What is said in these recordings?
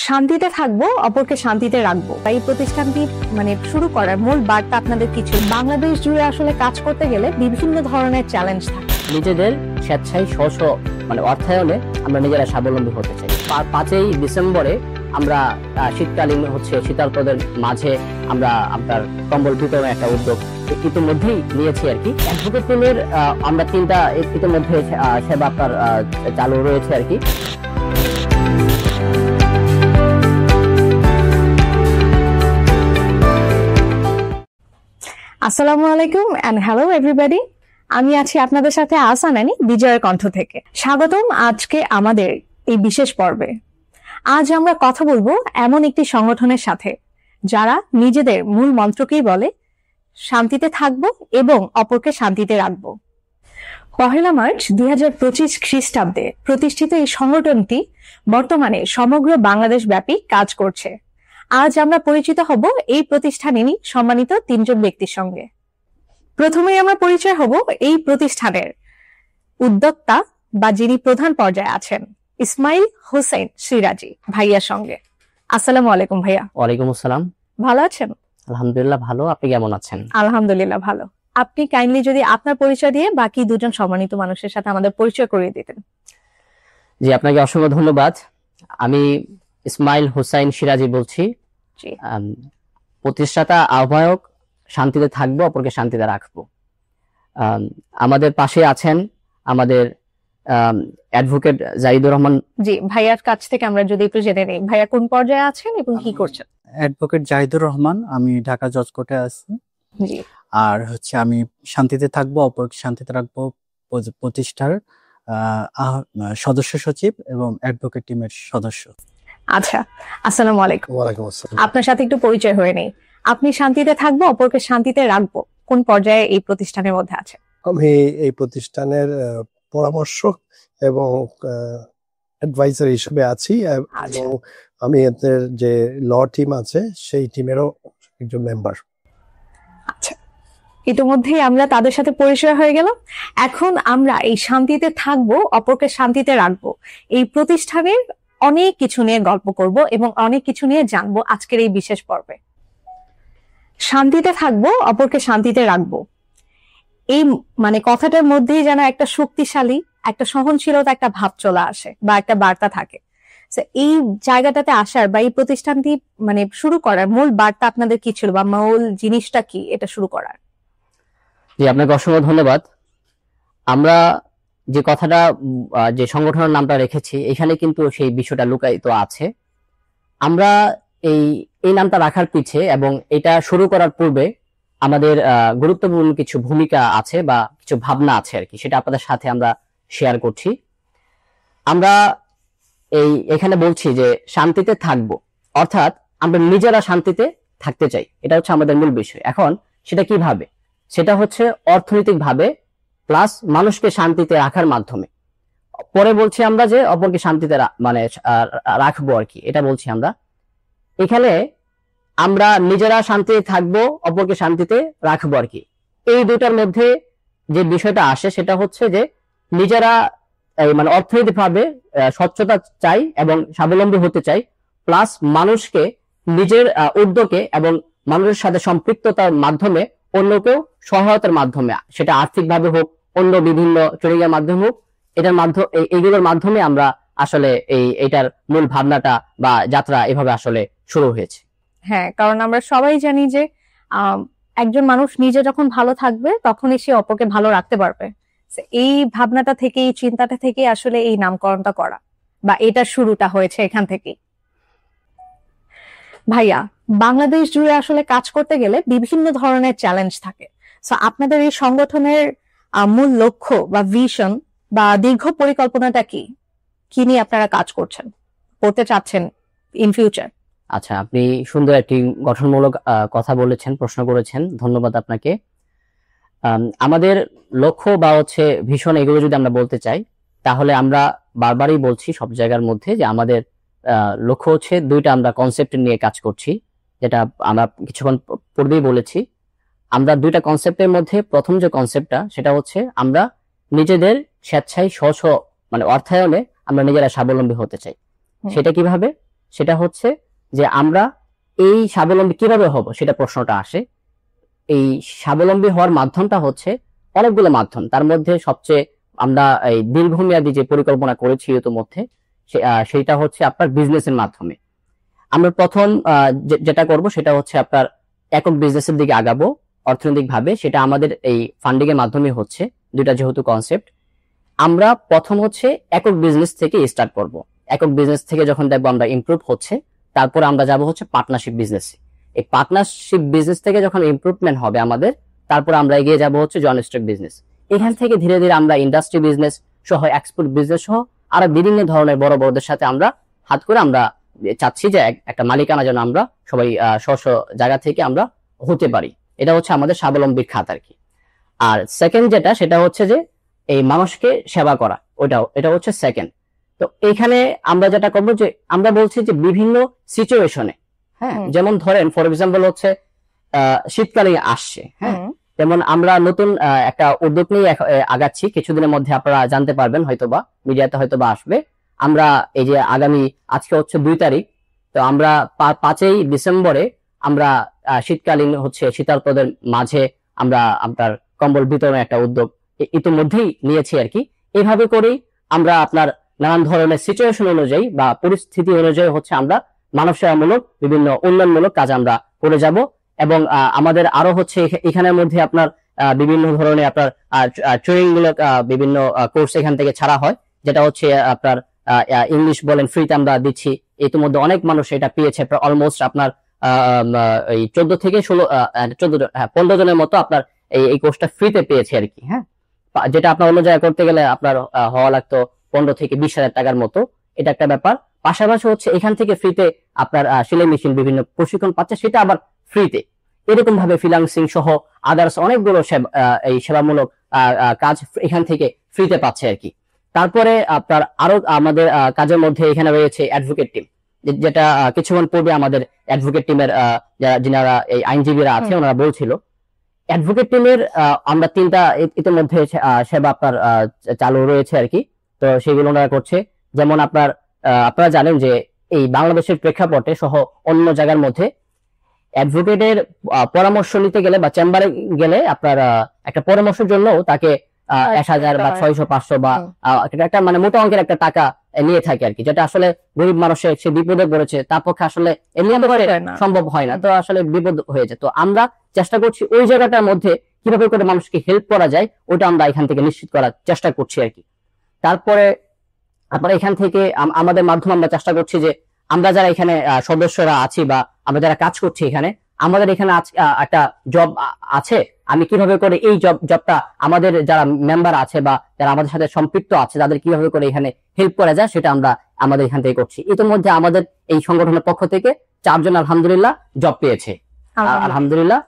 শান্তিতে থাকবো, অপরকে শান্তিতে রাখবো। এই প্রতিষ্ঠানটি শুরু করার মূল বার্তা আপনাদের কিছু। বাংলাদেশ জুড়ে আসলে কাজ করতে গেলে বিভিন্ন ধরনের চ্যালেঞ্জ থাকে। নিজেদের স্বেচ্ছায় স্ব অর্থায়নে আমরা নিজেরা স্বাবলম্বী হতে চাই। 5ই ডিসেম্বরে আমরা শীতকালীন শীতার্তদের মাঝে আমরা আপনার কম্বল বিতরণের একটা উদ্যোগ ইতিমধ্যেই নিয়েছি আর কি। অ্যাডভোকেট টিমের আমরা 3টা ইতিমধ্যে সেবা আপনার চালু রয়েছে আর কি। আসসালামু আলাইকুম এন্ড হ্যালো এভরিবডি। আমি আছি আপনাদের সাথে আসানানি বিজয়ের কণ্ঠ থেকে। স্বাগতম আজকে আমাদের এই বিশেষ পর্বে। আজ আমরা কথা বলবো এমন একটি সংগঠনের সাথে যারা নিজেদের মূল মন্ত্রকেই বলে শান্তিতে থাকবো এবং অপরকে শান্তিতে রাখবো। 1 মার্চ 2025 খ্রিস্টাব্দে প্রতিষ্ঠিত এই সংগঠনটি বর্তমানে সমগ্র বাংলাদেশ ব্যাপী কাজ করছে। আজ আমরা পরিচিত হব এই প্রতিষ্ঠানেরই সম্মানিত 3 জন ব্যক্তির সঙ্গে। প্রথমেই আমরা পরিচয় হব এই প্রতিষ্ঠানের উদ্যোক্তা বা যিনি প্রধান পর্যায়ে আছেন, ইসমাইল হোসেন সিরাজি ভাইয়ার সঙ্গে। আসসালামু আলাইকুম ভাইয়া। ওয়ালাইকুম আসসালাম। ভালো আছেন? আলহামদুলিল্লাহ ভালো, আপনি কেমন আছেন? আলহামদুলিল্লাহ ভালো। আপনি কাইন্ডলি যদি আপনার পরিচয় দিয়ে বাকি 2 জন সম্মানিত মানুষের সাথে আমাদের পরিচয় করিয়ে দিতেন। জি, আপনাকে অসংখ্য ধন্যবাদ। আমি ইসমাইল হোসেন সিরাজি বলছি, প্রতিষ্ঠাতা, আহ্বায়ক। শান্তিতে থাকবো, অপরকে শান্তিতে রাখবো। আমাদের পাশে আছেন আমাদের অ্যাডভোকেট জাহিদুর রহমান। জি, ভাইয়ার কাছ থেকে আমরা যদি একটু জেনে নেই, ভাইয়া কোন পর্যায়ে আছেন এবং কি করছেন? অ্যাডভোকেট জাহিদুর রহমান, আমি ঢাকা জজ কোর্টে আছি। জি। আর আমি শান্তিতে থাকবো, অপরকে শান্তিতে রাখবো প্রতিষ্ঠার সদস্য সচিব এবং অ্যাডভোকেট টিমের সদস্য। আচ্ছা, আসসালামু আলাইকুম। ওয়ালাইকুম আসসালাম। আপনার সাথে একটু পরিচয় হয়ে নেই। আপনি শান্তিতে থাকবো, অপরকে শান্তিতে রাখবো কোন পর্যায়ে এই প্রতিষ্ঠানের মধ্যে আছে? আমি এই প্রতিষ্ঠানের পরামর্শক এবং অ্যাডভাইজার হিসেবে আছি এবং আমি এদের যে ল টিম আছে সেই টিমেরও একজন মেম্বার। আচ্ছা, ইতিমধ্যেই আমরা তাদের সাথে পরিচয় হয়ে গেলাম। এখন আমরা এই শান্তিতে থাকবো, অপরকে শান্তিতে রাখবো এই প্রতিষ্ঠানের অনেক কিছু নিয়ে গল্প করব এবং অনেক কিছু নিয়ে জানবো আজকের এই বিশেষ পর্বে। শান্তিতে থাকবো, অপরকে শান্তিতে রাখবো, এই কথাটার মধ্যেই যেন একটা শক্তিশালী, একটা সহনশীলতা, একটা ভাব চলে আসে বা একটা বার্তা থাকে। এই জায়গাটাতে আসার বা এই প্রতিষ্ঠানটি শুরু করার মূল বার্তা আপনাদের কি ছিল বা মূল জিনিসটা কি এটা শুরু করার? জি, আপনাকে অসংখ্য ধন্যবাদ। আমরা যে কথাটা, যে সংগঠনের নামটা রেখেছি, এখানে কিন্তু সেই বিষয়টা লুকায়িত আছে। আমরা এই নামটা রাখার পিছে এবং এটা শুরু করার পূর্বে আমাদের গুরুত্বপূর্ণ কিছু ভূমিকা আছে বা কিছু ভাবনা আছে আর কি, সেটা আপনাদের সাথে আমরা শেয়ার করছি। আমরা এখানে বলছি যে শান্তিতে থাকবো, অর্থাৎ আমরা নিজেরা শান্তিতে থাকতে চাই, এটা হচ্ছে আমাদের মূল বিষয়। এখন সেটা কিভাবে? সেটা হচ্ছে অর্থনৈতিক ভাবে প্লাস মানুষকে শান্তিতে রাখার মাধ্যমে। পরে বলছি আমরা যে অপরকে শান্তিতে রাখবো আর কি, এটা বলছি আমরা। এখানে আমরা নিজেরা শান্তিতে থাকবো, অপরকে শান্তিতে রাখবো আর কি। এই দুটার মধ্যে যে বিষয়টা আসে সেটা হচ্ছে যে নিজেরা অর্থনৈতিক ভাবে স্বচ্ছতা চাই এবং স্বাবলম্বী হতে চাই, প্লাস মানুষকে নিজের উদ্যোগে এবং মানুষের সাথে সম্পৃক্ততার মাধ্যমে অন্যকেও সহায়তার মাধ্যমে, সেটা আর্থিক ভাবে হোক, অন্য বিভিন্ন ট্রেনিং এর মাধ্যমে হোক, এইগুলোর মাধ্যমে আমরা আসলে এইটার মূল ভাবনাটা বা যাত্রা এভাবে আসলে শুরু হয়েছে। হ্যাঁ, কারণ আমরা সবাই জানি যে একজন মানুষ নিজে যখন ভালো থাকবে তখনই সে অপরকে ভালো রাখতে পারবে। এই ভাবনাটা থেকে, এই চিন্তাটা থেকে আসলে এই নামকরণটা করা বা এটা শুরুটা হয়েছে এখান থেকেই। ভাইয়া, বাংলাদেশ জুড়ে আসলে কাজ করতে গেলে বিভিন্ন ধরনের চ্যালেঞ্জ থাকে। সো আপনাদের এই সংগঠনের মূল লক্ষ্য বা ভিশন বা দীর্ঘ পরিকল্পনাটা কি নিয়ে আপনারা কাজ করতে চাচ্ছেন ইন ফিউচার? আচ্ছা, আপনি সুন্দর একটি গঠনমূলক কথা বলেছেন, প্রশ্ন করেছেন, ধন্যবাদ আপনাকে। আমাদের লক্ষ্য বা ভীষণ, এগুলো যদি আমরা বলতে চাই তাহলে আমরা বারবারই বলছি সব জায়গার মধ্যে যে আমাদের লক্ষ্য হচ্ছে 2টা আমরা কনসেপ্ট নিয়ে কাজ করছি, যেটা আমরা কিছুক্ষণ পূর্বেই বলেছি। আমরা 2টা কনসেপ্টের মধ্যে প্রথম যে কনসেপ্টটা সেটা হচ্ছে আমরা নিজেদের স্বেচ্ছায় অর্থায়নে আমরা নিজেরা স্বাবলম্বী হতে চাই। সেটা কিভাবে? সেটা হচ্ছে যে আমরা এই স্বাবলম্বী কিভাবে হব, সেটা প্রশ্নটা আসে। এই স্বাবলম্বী হওয়ার মাধ্যমটা হচ্ছে অনেকগুলো মাধ্যম, তার মধ্যে সবচেয়ে আমরা এই দীর্ঘমেয়াদী যে পরিকল্পনা করেছি ইতিমধ্যে সেটা হচ্ছে আপনার বিজনেসের মাধ্যমে। আমরা প্রথম যেটা করব সেটা হচ্ছে আপনার একক বিজনেসের দিকে আগাবো অর্থনৈতিক ভাবে। সেটা আমাদের এই ফান্ডিং এর মাধ্যমে হচ্ছে, দুইটা যেহেতু কনসেপ্ট। আমরা প্রথম হচ্ছে একক বিজনেস থেকে স্টার্ট করব। একক বিজনেস থেকে যখন দেখবো আমরা ইমপ্রুভ হচ্ছে, তারপর আমরা যাব হচ্ছে পার্টনারশিপ বিজনেসে। এই পার্টনারশিপ বিজনেস থেকে যখন ইমপ্রুভমেন্ট হবে আমাদের, তারপর আমরা এগিয়ে যাব হচ্ছে জয়েন্ট স্টক বিজনেস। এখান থেকে ধীরে ধীরে আমরা ইন্ডাস্ট্রি বিজনেস সহ, এক্সপোর্ট বিজনেস সহ আরো বিভিন্ন ধরনের বড় বড়দের সাথে আমরা হাত করে আমরা চাচ্ছি যে একটা মালিকানা যেন আমরা সবাই স্ব জায়গা থেকে আমরা হতে পারি। এটা হচ্ছে আমাদের স্বাবলম্বীর খাত আর কি। আর সেকেন্ড যেটা, সেটা হচ্ছে যে এই মানুষকে সেবা করা, এটা হচ্ছে সেকেন্ড। তো এইখানে আমরা যেটা করবো যে আমরা বলছি যে বিভিন্ন সিচুয়েশনে, হ্যাঁ, যেমন ধরেন ফর এক্সাম্পল হচ্ছে শীতকালে আসছে, হ্যাঁ, যেমন আমরা নতুন একটা উদ্যোগ নিয়ে আগাচ্ছি, কিছুদিনের মধ্যে আপনারা জানতে পারবেন, হয়তোবা মিডিয়াতে হয়তোবা আসবে। আমরা এই যে আগামী, আজকে হচ্ছে 2 তারিখ, তো আমরা 5ই ডিসেম্বরে আমরা শীতকালীন হচ্ছে শীতার্তদের মাঝে আমরা আপনার কম্বল বিতরণের একটা উদ্যোগ ইতিমধ্যেই নিয়েছি আর কি। এইভাবে করেই আমরা আপনার নানান ধরনের সিচুয়েশন অনুযায়ী বা পরিস্থিতি অনুযায়ী হচ্ছে আমরা মানব সেবামূলক বিভিন্ন উন্নয়নমূলক কাজ আমরা করে যাব। এবং আমাদের আরো হচ্ছে এখানের মধ্যে আপনার বিভিন্ন ধরনের আপনার ট্রেনিং মূলক বিভিন্ন কোর্স এখান থেকে ছাড়া হয়, যেটা হচ্ছে আপনার ইংলিশ বলেন ফ্রিতে আমরা দিচ্ছি। ইতিমধ্যে অনেক মানুষ এটা পেয়েছে, অলমোস্ট আপনার এই 14 থেকে 15 জনের মতো আপনার এই কোর্সটা ফ্রিতে পেয়েছে আর কি। হ্যাঁ, যেটা আপনার অন্য জায়গায় করতে গেলে আপনার হওয়া লাগতো 15 থেকে 20,000 টাকার মতো, এটা একটা ব্যাপার। পাশাপাশি হচ্ছে এখান থেকে ফ্রিতে আপনার সেলাই মেশিন বিভিন্ন প্রশিক্ষণ পাচ্ছে, সেটা আবার ফ্রিতে। এরকম ভাবে ফ্রিল্যান্সিং সহ আদার্স অনেকগুলো এই সেবামূলক কাজ এখান থেকে ফ্রিতে পাচ্ছে আর কি। তারপরে আপনার আরো আমাদের কাজের মধ্যে এখানে রয়েছে অ্যাডভোকেট টিম, যেটা কিছুক্ষণ পূর্বে আমাদের অ্যাডভোকেট টিমের যারা এই আইনজীবীরা আছে ওনারা বলছিল। অ্যাডভোকেট টিমের আমরা 3টা ইতিমধ্যে সেবা আপনার চালু রয়েছে আর কি। তো সেগুলো ওনারা করছে। যেমন আপনারা জানেন যে এই বাংলাদেশের প্রেক্ষাপটে সহ অন্য জায়গার মধ্যে অ্যাডভোকেটের পরামর্শ নিতে গেলে বা চেম্বারে গেলে আপনার একটা পরামর্শের জন্য তাকে 1000 বা 600 500 বা একটা মানে মোটা অঙ্কের একটা টাকা নিয়ে থাকে আর কি, যেটা আসলে গরিব মানুষের সে বিপদে পড়েছে তার পক্ষে আসলে এমনি সম্ভব হয় না, তো আসলে বিপদ হয়ে যায়। তো আমরা চেষ্টা করছি ওই জায়গাটার মধ্যে কিভাবে করে মানুষকে হেল্প করা যায়, ওটা আমরা এখান থেকে নিশ্চিত করার চেষ্টা করছি আর কি। তারপরে আপনার এখান থেকে আমাদের মাধ্যমে আমরা চেষ্টা করছি যে আমরা যারা এখানে সদস্যরা আছি বা আমরা যারা কাজ করছি এখানে, আমাদের এখানে একটা জব আছে, আমি কিভাবে করে এই জবটা আমাদের যারা মেম্বার আছে বা যারা আমাদের সাথে সম্পৃক্ত আছে তাদের কিভাবে করে এখানে হেল্প করা যায়, সেটা আমরা আমাদের এখান থেকে করছি। ইতিমধ্যে আমাদের এই সংগঠনের পক্ষ থেকে 4 জন আলহামদুলিল্লাহ জব পেয়েছে, আলহামদুলিল্লাহ।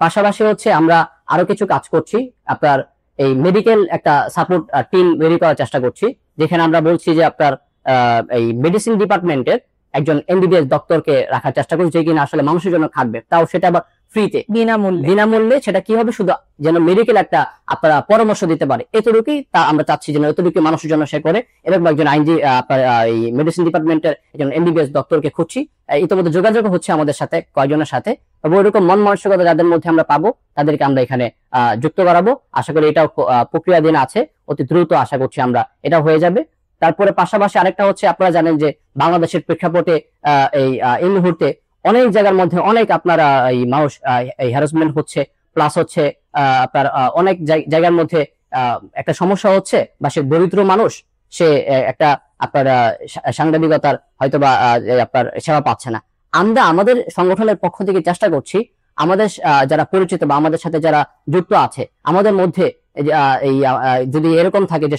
পাশাপাশি হচ্ছে আমরা আরো কিছু কাজ করছি, আপনার এই মেডিকেল একটা সাপোর্ট টিম তৈরি করার চেষ্টা করছি, যেখানে আমরা বলছি যে আপনার এই মেডিসিন ডিপার্টমেন্টের একজন এমবিবিএস ডক্টরকে রাখার চেষ্টা করছি, যে কিনা আসলে মানুষের জন্য খাটবে, তাও সেটা আবার ফ্রিতে, বিনামূল্যে। সেটা কি হবে, শুধু যেন মেডিকেল একটা আপনারা পরামর্শ দিতে পারে, এতটুকুই তা আমরা চাচ্ছি যেন এতটুকু মানুষের জন্য সে করে। এবং একজন আইনজীবী আপনার এই মেডিসিন ডিপার্টমেন্টের একজন এমবিবিএস ডক্টরকে খুঁজছি, ইতিমধ্যে যোগাযোগ হচ্ছে আমাদের সাথে কয়েকজনের সাথে। ওইরকম মন মানসিকতা যাদের মধ্যে আমরা পাবো তাদেরকে আমরা এখানে যুক্ত করাবো। আশা করি এটাও প্রক্রিয়াধীন আছে, অতি দ্রুত আশা করছি আমরা এটা হয়ে যাবে। তারপরে পাশাপাশি আরেকটা হচ্ছে, আপনারা জানেন যে বাংলাদেশের প্রেক্ষাপটে এই মুহূর্তে অনেক জায়গার মধ্যে অনেক আপনার এই মানুষ এই হ্যারাসমেন্ট হচ্ছে, প্লাস হচ্ছে আপনার অনেক জায়গার মধ্যে একটা সমস্যা হচ্ছে, বা সে দরিদ্র মানুষ, সে একটা আপনার সাংবাদিকতার হয়তোবা আপনার সেবা পাচ্ছে না। আমরা আমাদের সংগঠনের পক্ষ থেকে চেষ্টা করছি, আমাদের যারা পরিচিত বা আমাদের সাথে যারা যুক্ত আছে আমাদের মধ্যে যদি এরকম থাকে যে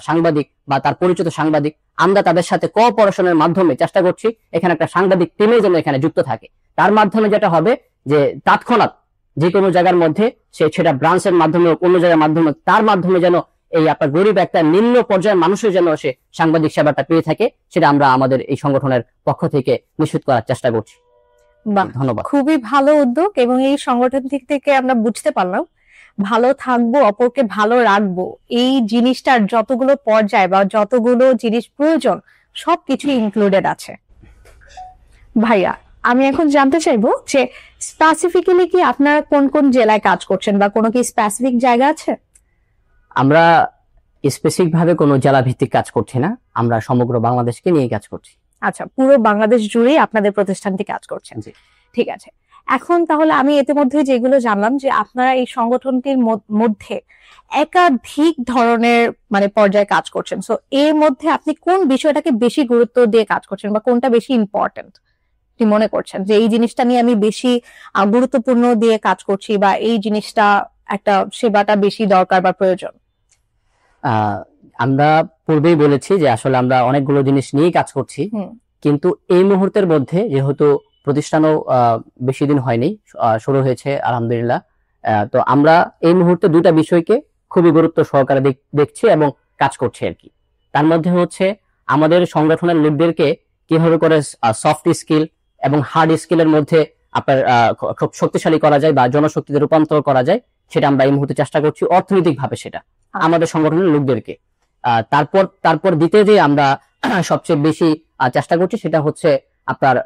সাংবাদিক বা তার পরিচিত সাংবাদিক, আমরা তাদের সাথে কোঅপারেশনের মাধ্যমে চেষ্টা করছি এখানে একটা সাংবাদিক টিমের জন্য এখানে যুক্ত থাকে। তার মাধ্যমে যেটা হবে যে তৎক্ষণাৎ যে কোনো জায়গার মধ্যে সেটা ব্রাঞ্চের মাধ্যমে অন্য জায়গার মাধ্যমে, তার মাধ্যমে যেন এই আপনার গরিব একটা নিম্ন পর্যায়ের মানুষের যেন সে সাংবাদিক সেবাটা পেয়ে থাকে, সেটা আমরা আমাদের এই সংগঠনের পক্ষ থেকে নিশ্চিত করার চেষ্টা করছি। ধন্যবাদ। খুবই ভালো উদ্যোগ, এবং এই সংগঠন থেকে আমরা বুঝতে পারলাম ভালো থাকবো, অপরকে ভালো রাখবো, এই জিনিসটার যতগুলো পর্যায় বা যতগুলো জিনিস প্রয়োজন সবকিছু ইনক্লুডেড আছে। ভাইয়া, আমি এখন জানতে চাইবো যে স্পেসিফিক্যালি কি আপনারা কোন কোন জেলায় কাজ করছেন বা কোনো কি স্পেসিফিক জায়গা আছে? আমরা স্পেসিফিক ভাবে কোনো জেলা ভিত্তিক কাজ করছি না, আমরা সমগ্র বাংলাদেশকে নিয়ে কাজ করছি। আচ্ছা, পুরো বাংলাদেশ জুড়েই আপনাদের প্রতিষ্ঠানটি কাজ করছেন। জি। ঠিক আছে, এখন তাহলে আমি ইতিমধ্যে যেগুলো জানলাম যে আপনারা এই সংগঠনটির মধ্যে একাধিক ধরনের মানে পর্যায়ে কাজ করছেন, সো এর মধ্যে আপনি কোন বিষয়টাকে বেশি গুরুত্ব দিয়ে কাজ করছেন বা কোনটা বেশি ইম্পর্টেন্ট আপনি মনে করছেন যে এই জিনিসটা নিয়ে আমি বেশি গুরুত্বপূর্ণ দিয়ে কাজ করছি বা এই জিনিসটা একটা সেবাটা বেশি দরকার বা প্রয়োজন? আমরা পূর্বেই বলেছি যে আসলে আমরা অনেকগুলো জিনিস নিয়ে কাজ করছি, কিন্তু এই মুহূর্তের মধ্যে যেহেতু প্রতিষ্ঠানও বেশি দিন হয়নি, শুরু হয়েছে আলহামদুলিল্লাহ, তো আমরা এই মুহূর্তে দুটা বিষয়কে খুবই গুরুত্ব সহকারে দেখছি এবং কাজ করছি আর কি। তার মধ্যে হচ্ছে আমাদের সংগঠনের লোকদেরকে কিভাবে করে সফট স্কিল এবং হার্ড স্কিলের মধ্যে আপনার খুব শক্তিশালী করা যায় বা জনশক্তিতে রূপান্তর করা যায়, সেটা আমরা এই মুহূর্তে চেষ্টা করছি অর্থনৈতিক ভাবে, সেটা আমাদের সংগঠনের লোকদেরকে। তারপর দ্বিতীয় যে আমরা সবচেয়ে বেশি চেষ্টা করছি সেটা হচ্ছে আপনার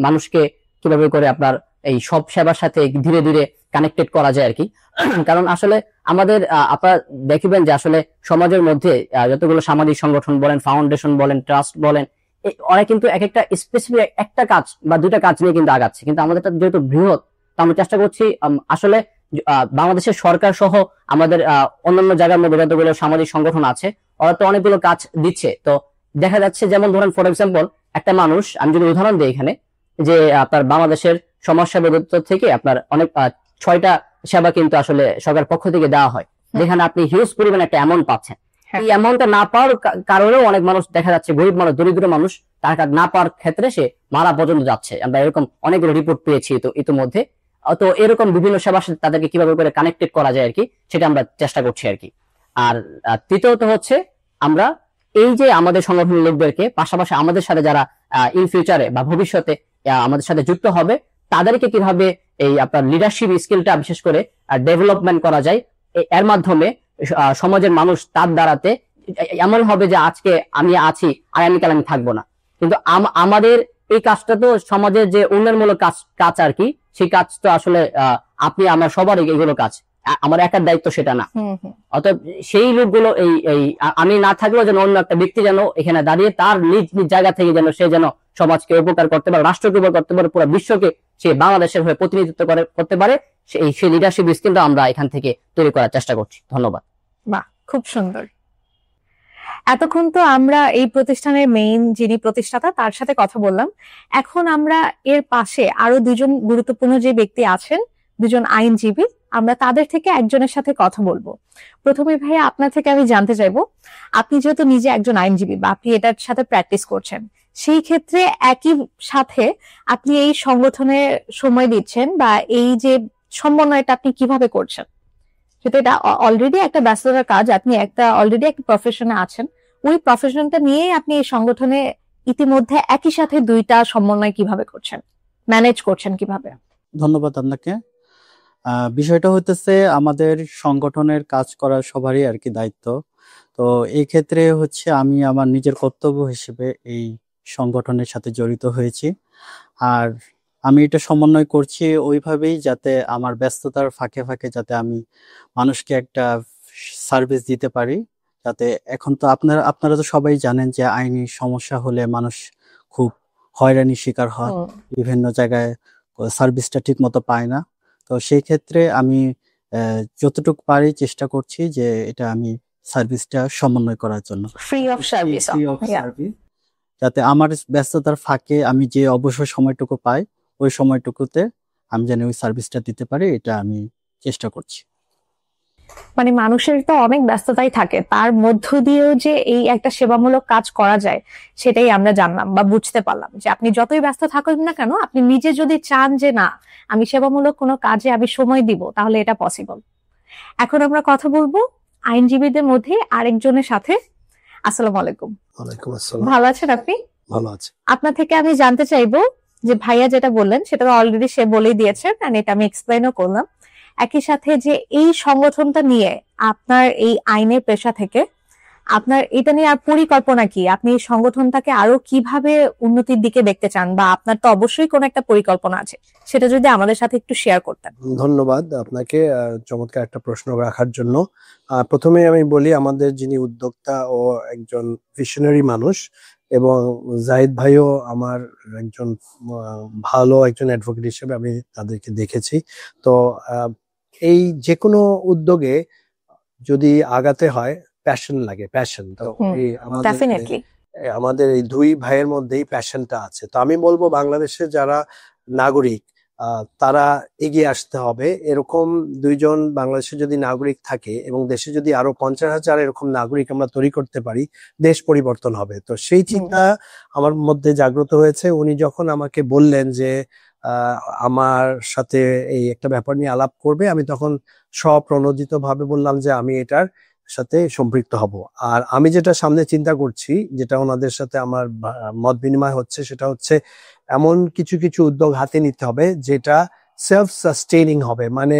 মানুষকে কিভাবে করে আপনার এই সব সেবার সাথে ধীরে ধীরে কানেক্টেড করা যায় আর কি। কারণ আসলে আমাদের আপনারা দেখবেন যে আসলে সমাজের মধ্যে যতগুলো সামাজিক সংগঠন বলেন, ফাউন্ডেশন বলেন, ট্রাস্ট বলেন, ওরা কিন্তু এক একটা স্পেসিফিক একটা কাজ বা দুইটা কাজ নিয়ে কিন্তু আগাচ্ছে, কিন্তু আমাদের যেহেতু বৃহৎ, তো আমরা চেষ্টা করছি আসলে বাংলাদেশের সরকার সহ আমাদের অন্যান্য জায়গার মধ্যে যতগুলো সামাজিক সংগঠন আছে ওরা তো অনেকগুলো কাজ দিচ্ছে। তো দেখা যাচ্ছে যেমন ধরেন ফর এক্সাম্পল একটা মানুষ, আমি যদি উদাহরণ দিই এখানে, যে আপনার বাংলাদেশের সমাজ সেবা দপ্তর থেকে আপনার অনেক 6টা সেবা কিন্তু আসলে সরকার পক্ষ থেকে দেওয়া হয়, যেখানে আপনি হিউজ পরিমাণ একটা অ্যামাউন্ট পাচ্ছেন। এই অ্যামাউন্টটা না পাওয়ার কারণেও অনেক মানুষ দেখা যাচ্ছে, গরিব মানুষ, দরিদ্র মানুষ, তার কাজ না পাওয়ার ক্ষেত্রে সে মারা পর্যন্ত যাচ্ছে। আমরা এরকম অনেকগুলো রিপোর্ট পেয়েছি তো ইতিমধ্যে। তো এরকম বিভিন্ন সেবার সাথে তাদেরকে কিভাবে করে কানেক্টেড করা যায় আর কি, সেটা আমরা চেষ্টা করছি আর কি। আর তৃতীয়ত হচ্ছে আমরা এই যে আমাদের সংগঠনের লোকদেরকে পাশাপাশি আমাদের সাথে যারা ইন ফিউচারে বা ভবিষ্যতে আমাদের সাথে যুক্ত হবে, তাদেরকে কিভাবে এই আপনার লিডারশিপ স্কিলটা বিশেষ করে ডেভেলপমেন্ট করা যায়, এর মাধ্যমে সমাজের মানুষ তার দ্বারাতে এমন হবে যে আজকে আমি আছি, আগামীকাল আমি থাকবো না। কিন্তু আমাদের এই কাজটা তো সমাজের যে উন্নয়নমূলক কাজ আর কি, সেই কাজ তো আসলে আপনি আমার সবার এগুলো কাজ, আমার একার দায়িত্ব সেটা না। অতএব সেই লোকগুলো এই আমি না থাকলেও যেন অন্য একটা ব্যক্তি যেন এখানে দাঁড়িয়ে তার নিজ নিজ জায়গা থেকে যেন সে যেন সমাজকে উপকার করতে পারে, রাষ্ট্রকে উপকার করতে পারে, পুরো বিশ্বকে সে বাংলাদেশের হয়ে প্রতিনিধিত্ব করতে পারে, সেই লিডারশিপ স্কিলটা আমরা এখান থেকে তৈরি করার চেষ্টা করছি। ধন্যবাদ। বাহ, খুব সুন্দর। এতক্ষণ তো আমরা এই প্রতিষ্ঠানের মেইন যিনি প্রতিষ্ঠাতা তার সাথে কথা বললাম, এখন আমরা এর পাশে আরো দুজন গুরুত্বপূর্ণ যে ব্যক্তি আছেন, দুজন আইনজীবী, আমরা তাদের থেকে একজনের সাথে কথা বলবো। প্রথমে ভাইয়া আপনার থেকে আমি জানতে চাইবো, আপনি যেহেতু নিজে একজন আইনজীবী বা আপনি এটার সাথে প্র্যাকটিস করছেন, সেই ক্ষেত্রে একই সাথে আপনি এই সংগঠনে সময় দিচ্ছেন বা এই যে সমন্বয়টা আপনি কিভাবে করছেন? যেহেতু এটা অলরেডি একটা ব্যস্ততার কাজ, আপনি অলরেডি একটা প্রফেশনে আছেন, ওই প্রফেশনটা নিয়ে আপনি এই সংগঠনে ইতিমধ্যে একই সাথে দুইটা সমন্বয় কিভাবে করছেন, ম্যানেজ করছেন কিভাবে? ধন্যবাদ আপনাকে। বিষয়টা হইতেছে আমাদের সংগঠনের কাজ করা সবারই আর কি দায়িত্ব। তো এই ক্ষেত্রে হচ্ছে আমি আমার নিজের কর্তব্য হিসেবে এই সংগঠনের সাথে জড়িত হয়েছি। আর আমি এটা সমন্বয় করছি ওইভাবেই যাতে আমার ব্যস্ততার ফাঁকে ফাঁকে যাতে আমি মানুষকে একটা সার্ভিস দিতে পারি। যাতে এখন তো আপনারা তো সবাই জানেন যে আইনি সমস্যা হলে মানুষ খুব হয়রানির শিকার হয়, বিভিন্ন জায়গায় সার্ভিসটা ঠিক মতো পায় না। তো সেই ক্ষেত্রে আমি যতটুকু পারি চেষ্টা করছি যে এটা আমি সার্ভিসটা সমন্বয় করার জন্য, ফ্রি অফ সার্ভিস, যাতে আমার ব্যস্ততার ফাঁকে আমি যে অবসর সময়টুকু পাই ওই সময়টুকুতে আমি যেন ওই সার্ভিসটা দিতে পারি, এটা আমি চেষ্টা করছি। মানে মানুষের তো অনেক ব্যস্ততাই থাকে, তার মধ্য দিয়েও যে এই একটা সেবামূলক কাজ করা যায় সেটাই আমরা জানলাম বা বুঝতে পারলাম যে আপনি যতই ব্যস্ত থাকুন না কেন, আপনি নিজে যদি চান যে না আমি সেবামূলক কোনো কাজে আমি সময় দিব, তাহলে এটা পসিবল। এখন আমরা কথা বলবো আইনজীবীদের মধ্যে আরেকজনের সাথে। আসসালামু আলাইকুম। ওয়ালাইকুম আসসালাম। ভালো আছেন আপনি? ভালো আছি। আপনার থেকে আমি জানতে চাইবো যে ভাইয়া যেটা বললেন সেটা অলরেডি সে বলেই দিয়েছে, এটা আমি এক্সপ্লেনও করলাম। একই সাথে যে এই সংগঠনটা নিয়ে আপনার এই আইনের পেশা থেকে আপনার এটা নিয়ে আর পরিকল্পনা কি? আপনি এই সংগঠনটাকে আরো কিভাবে উন্নতির দিকে দেখতে চান, বা আপনার তো অবশ্যই কোনো একটা পরিকল্পনা আছে, সেটা যদি আমাদের সাথে একটু শেয়ার করতেন। ধন্যবাদ আপনাকে চমৎকার একটা প্রশ্ন রাখার জন্য। প্রথমে আমি বলি, আমাদের যিনি উদ্যোক্তা ও একজন ভিশনারি মানুষ, এবং জাহিদ ভাইও আমার একজন ভালো একজন অ্যাডভোকেট হিসেবে আমি তাদেরকে দেখেছি। তো এই যে কোনো উদ্যোগে যদি আগাতে হয়, প্যাশন লাগে, প্যাশন। তো এই ডেফিনেটলি আমাদের এই দুই ভাইয়ের মধ্যেই প্যাশনটা আছে। তো আমি বলবো, বাংলাদেশের যারা নাগরিক তারা এগিয়ে আসতে হবে। এরকম দুইজন বাংলাদেশে যদি নাগরিক থাকে এবং দেশে যদি আরো 50,000 এরকম নাগরিক আমরা তৈরি করতে পারি, দেশ পরিবর্তন হবে। তো সেই চিন্তা আমার মধ্যে জাগ্রত হয়েছে। উনি যখন আমাকে বললেন যে আমার সাথে এই একটা ব্যাপার নিয়ে আলাপ করবে, আমি তখন স্বপ্রণোদিত ভাবে বললাম যে আমি এটার সাথে সম্পৃক্ত হব। আর আমি যেটা সামনে চিন্তা করছি, যেটা ওনাদের সাথে আমার মত বিনিময় হচ্ছে, সেটা হচ্ছে এমন কিছু কিছু উদ্যোগ হাতে নিতে হবে যেটা সেলফ সাস্টেইনিং হবে। মানে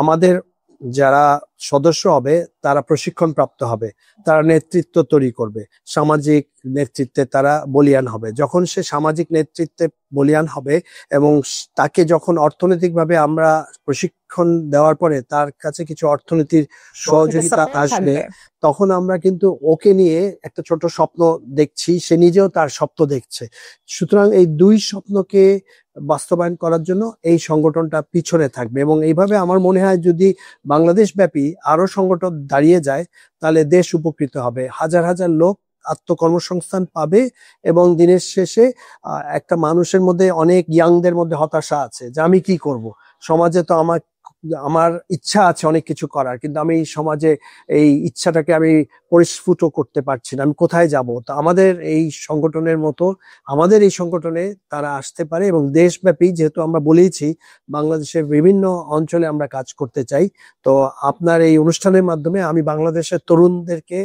আমাদের যারা সদস্য হবে তারা প্রশিক্ষণ প্রাপ্ত হবে, তারা নেতৃত্ব তৈরি করবে, সামাজিক নেতৃত্বে তারা বলিয়ান হবে। যখন সে সামাজিক নেতৃত্বে বলিয়ান হবে এবং তাকে যখন অর্থনৈতিকভাবে আমরা প্রশিক্ষণ দেওয়ার পরে তার কাছে কিছু অর্থনীতির সহযোগিতা আসবে, তখন আমরা কিন্তু ওকে নিয়ে একটা ছোট স্বপ্ন দেখছি, সে নিজেও তার স্বপ্ন দেখছে। সুতরাং এই দুই স্বপ্নকে বাস্তবায়ন করার জন্য এই সংগঠনটা পিছনে থাকবে। এবং এইভাবে আমার মনে হয় যদি বাংলাদেশ ব্যাপী আরো সংগঠন দাঁড়িয়ে যায়, তাহলে দেশ উপকৃত হবে, হাজার হাজার লোক আত্মকর্মসংস্থান পাবে। এবং দিনের শেষে একটা মানুষের মধ্যে, অনেক ইয়াংদের মধ্যে হতাশা আছে যে আমি কি করব, সমাজে তো আমার ইচ্ছা আছে অনেক কিছু করার, কিন্তু আমি এই সমাজে এই ইচ্ছাটাকে আমি পরিস্ফুট করতে পারছি না, আমি কোথায় যাব। তো আমাদের এই সংগঠনের মতো আমাদের এই সংগঠনে তারা আসতে পারে। এবং দেশব্যাপী, যেহেতু আমরা বলেইছি বাংলাদেশের বিভিন্ন অঞ্চলে আমরা কাজ করতে চাই, তো আপনার এই অনুষ্ঠানের মাধ্যমে আমি বাংলাদেশের তরুণদেরকে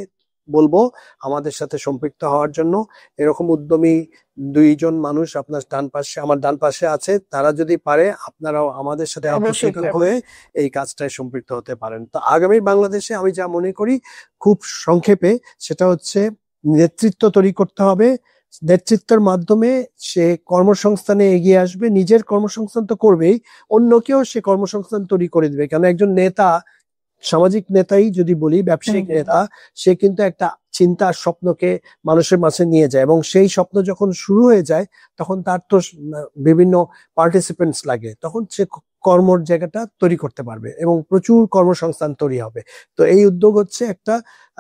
বলবো আমাদের সাথে সম্পৃক্ত হওয়ার জন্য। এরকম উদ্যমী দুইজন মানুষ আপনার ডান পাশে, আমার ডান পাশে আছে, তারা যদি পারে আপনারাও আমাদের সাথে হয়ে এই কাজটায় সম্পৃক্ত হতে পারেন। তো আগামী বাংলাদেশে আমি যা মনে করি খুব সংক্ষেপে, সেটা হচ্ছে নেতৃত্ব তৈরি করতে হবে। নেতৃত্বের মাধ্যমে সে কর্মসংস্থানে এগিয়ে আসবে, নিজের কর্মসংস্থান তো করবেই, অন্যকেও সে কর্মসংস্থান তৈরি করে দিবে। কারণ একজন নেতা, সামাজিক নেতাই যদি বলি, ব্যবসায়িক নেতা, সে কিন্তু একটা চিন্তা, স্বপ্নকে মানুষের মাঝে নিয়ে যায়, এবং সেই স্বপ্ন যখন শুরু হয়ে যায় তখন তার তো বিভিন্ন পার্টিসিপেন্টস লাগে, তখন সে কর্মর জায়গাটা তৈরি করতে পারবে এবং প্রচুর কর্মসংস্থান তৈরি হবে। তো এই উদ্যোগ হচ্ছে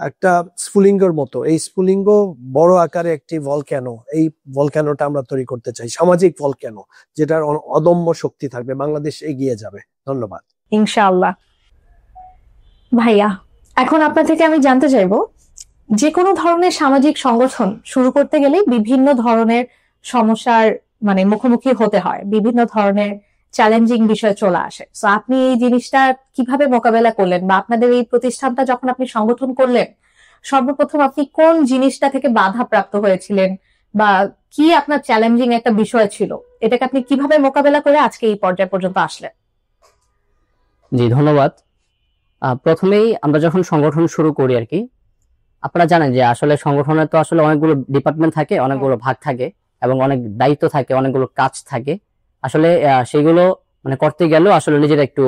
একটা স্ফুলিঙ্গের মতো। এই স্ফুলিঙ্গ বড় আকারে একটি ভলক্যানো, এই ভলক্যানোটা আমরা তৈরি করতে চাই, সামাজিক ভলক্যানো, যেটার অদম্য শক্তি থাকবে, বাংলাদেশ এগিয়ে যাবে। ধন্যবাদ। ইনশাআল্লাহ। ভাইয়া, এখন আপনার থেকে আমি জানতে চাইবো, যে কোনো ধরনের সামাজিক সংগঠন শুরু করতে গেলে বিভিন্ন ধরনের সমস্যার মুখোমুখি হতে হয়, বিভিন্ন ধরনের চ্যালেঞ্জিং বিষয় চলে আসে। তো আপনি এই জিনিসটা কিভাবে মোকাবেলা করলেন, বা আপনাদের এই প্রতিষ্ঠানটা যখন আপনি সংগঠন করলেন, সর্বপ্রথম আপনি কোন জিনিসটা থেকে বাধা প্রাপ্ত হয়েছিলেন, বা কি আপনার চ্যালেঞ্জিং একটা বিষয় ছিল, এটাকে আপনি কিভাবে মোকাবেলা করে আজকে এই পর্যায় পর্যন্ত আসলেন? জি, ধন্যবাদ। প্রথমেই আমরা যখন সংগঠন শুরু করি আর কি, আপনারা জানেন যে আসলে সংগঠনের তো আসলে অনেকগুলো ডিপার্টমেন্ট থাকে, অনেকগুলো ভাগ থাকে, এবং অনেক দায়িত্ব থাকে, অনেকগুলো কাজ থাকে। আসলে সেগুলো করতে গেলেও আসলে নিজেরা একটু